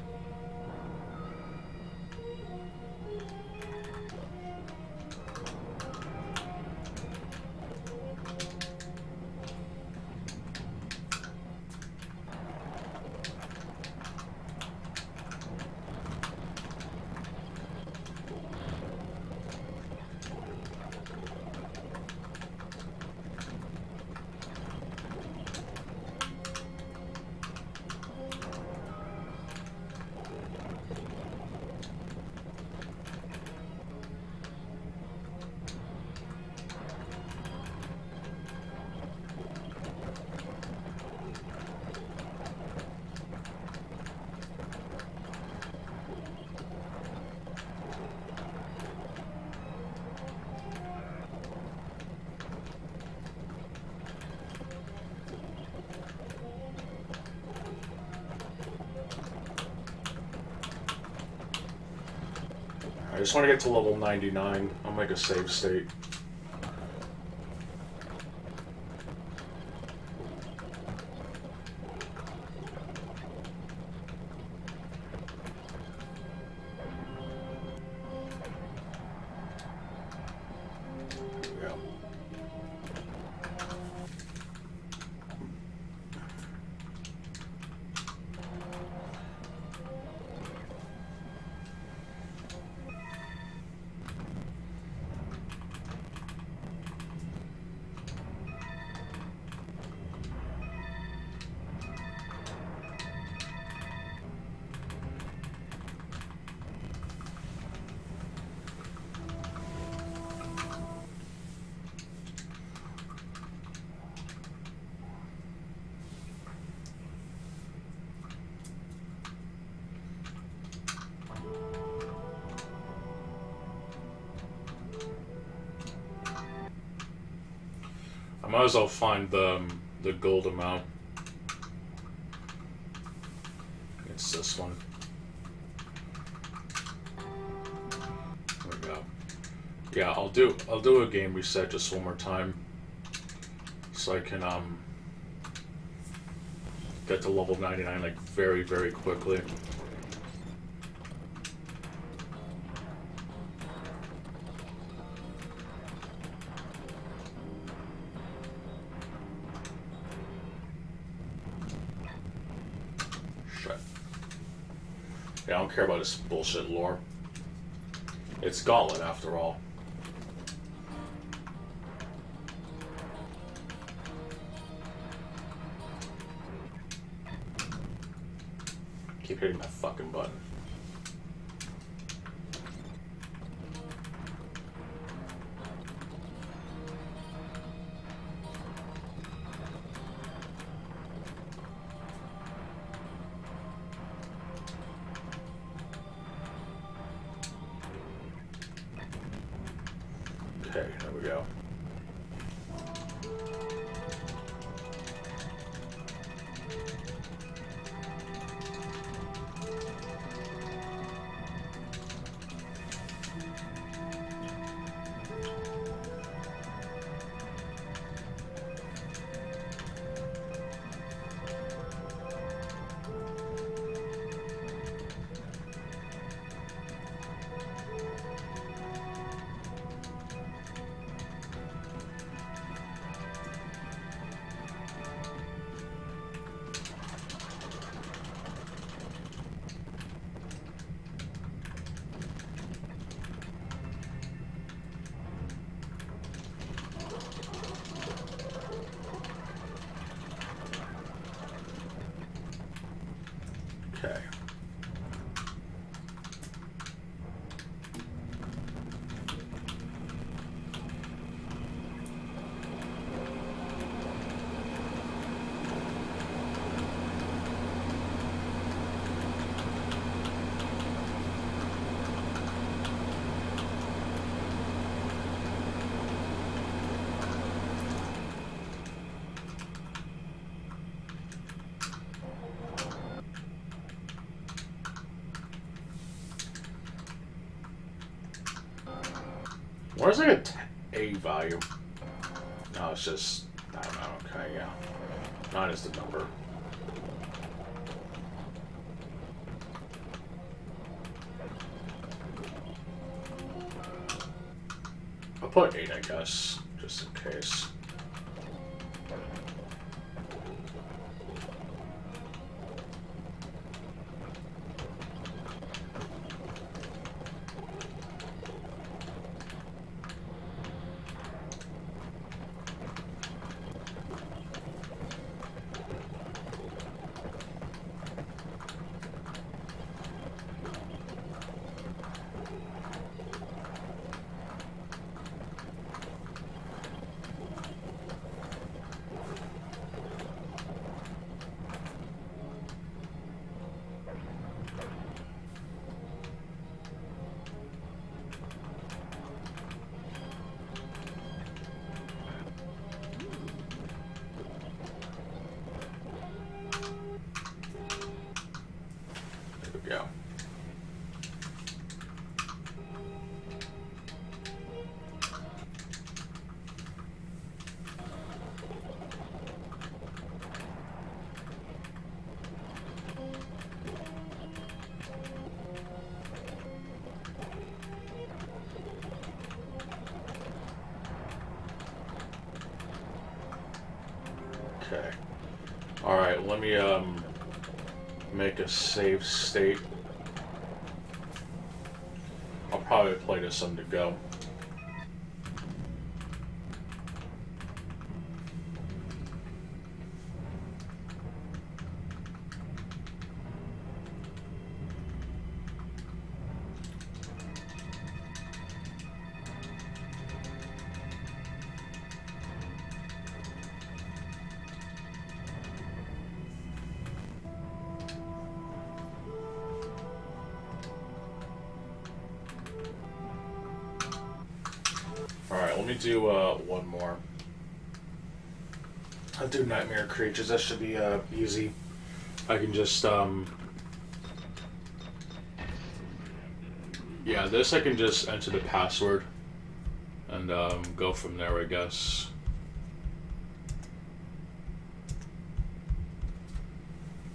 I just want to get to level 99. I'll make a save state. might as well find the gold amount. It's this one. There we go. Yeah, I'll do a game reset just one more time, so I can get to level 99 like very, very quickly. Shit. Yeah, I don't care about this bullshit lore. It's Gauntlet after all. Keep hitting my fucking button. Okay, there we go. Okay. Where's like a value? No, it's just, I don't know, okay, yeah. 9 is the number. I'll put 8, I guess, just in case. Go. Okay. All right, let me make a save state. I'll probably play this some to go. Alright, let me do one more. I'll do nightmare creatures. That should be easy. I can just yeah, this I can just enter the password and go from there, I guess.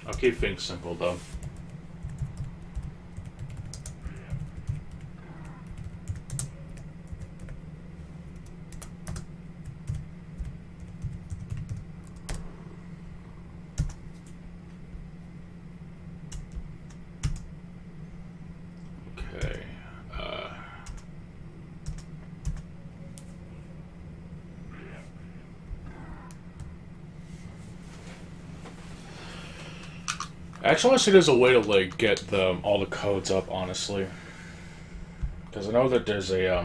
I'll keep things simple though. Okay. I actually want to see if there's a way to like get all the codes up, honestly, because I know that there's a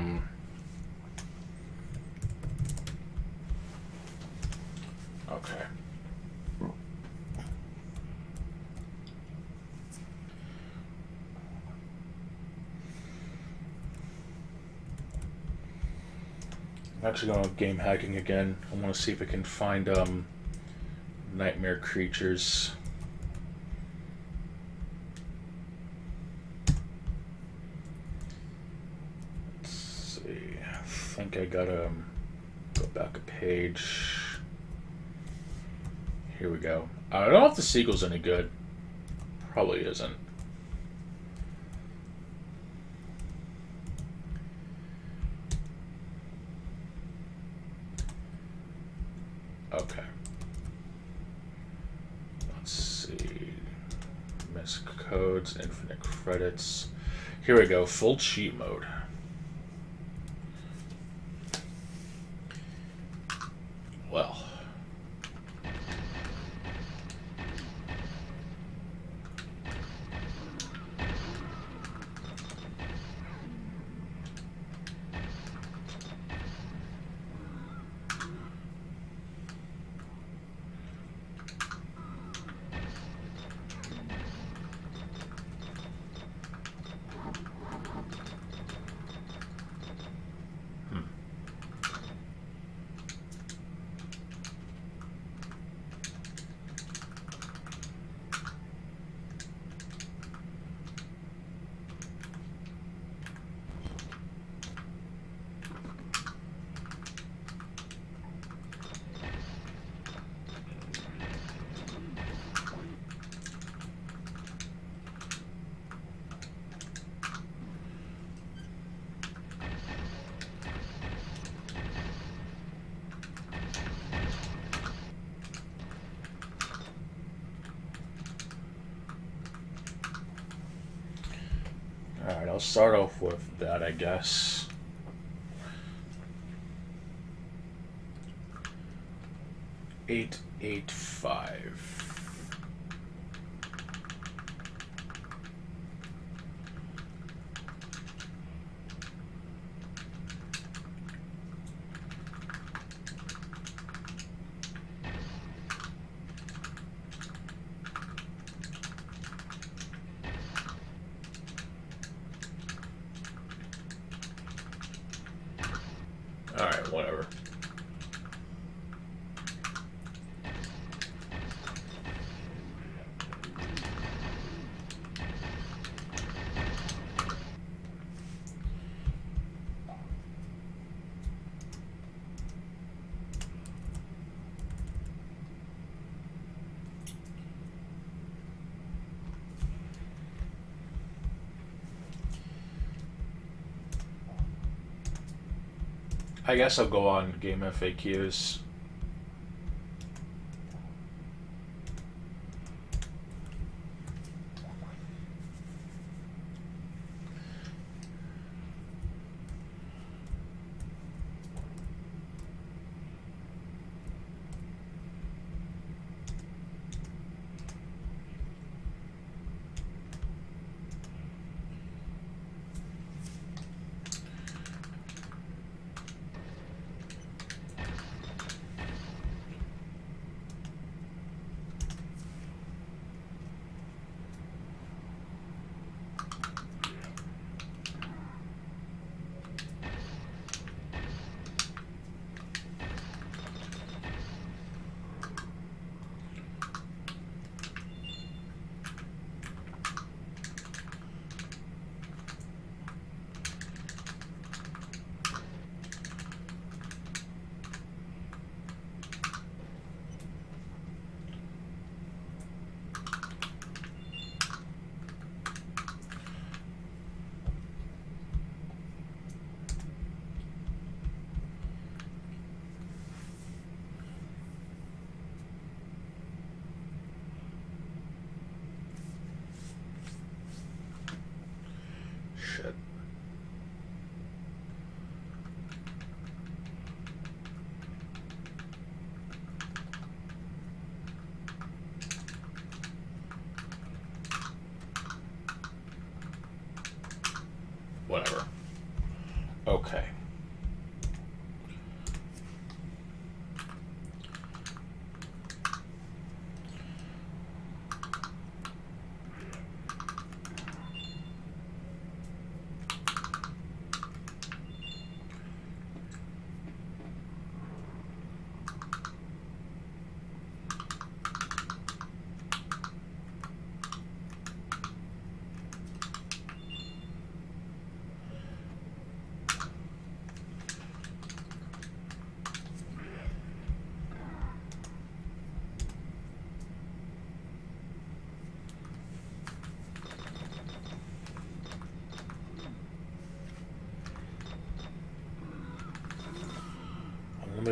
Okay. I'm actually going to game hacking again. I want to see if I can find nightmare creatures. I think I gotta go back a page. Here we go. I don't know if the sequel's any good. Probably isn't. Okay. Let's see. Missed codes, infinite credits. Here we go. Full cheat mode. Well. Alright, I'll start off with that, I guess. $885. Alright, whatever. I guess I'll go on game FAQs.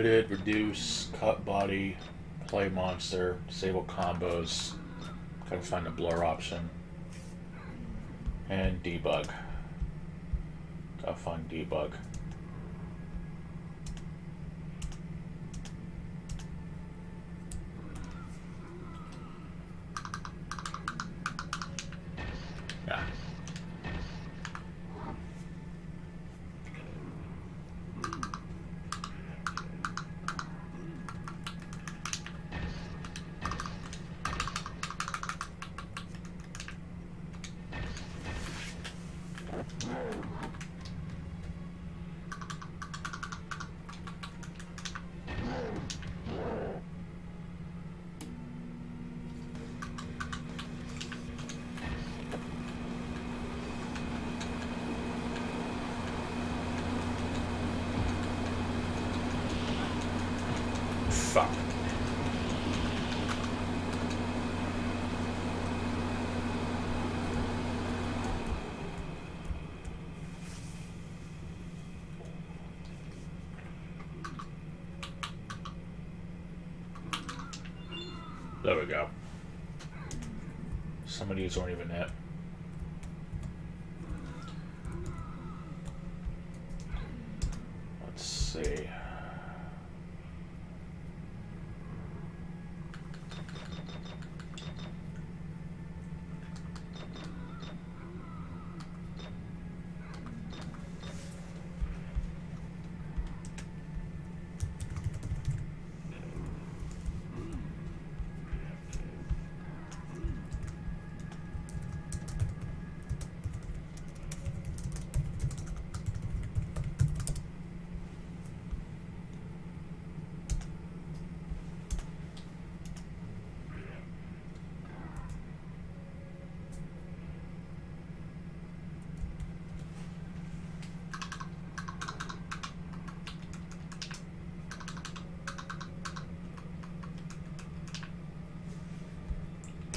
limited, reduce, cut body, play monster, disable combos. Gotta find the blur option. And debug. Gotta find debug. Yeah. Fuck. There we go. Some of these aren't even it. Let's see.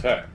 Okay.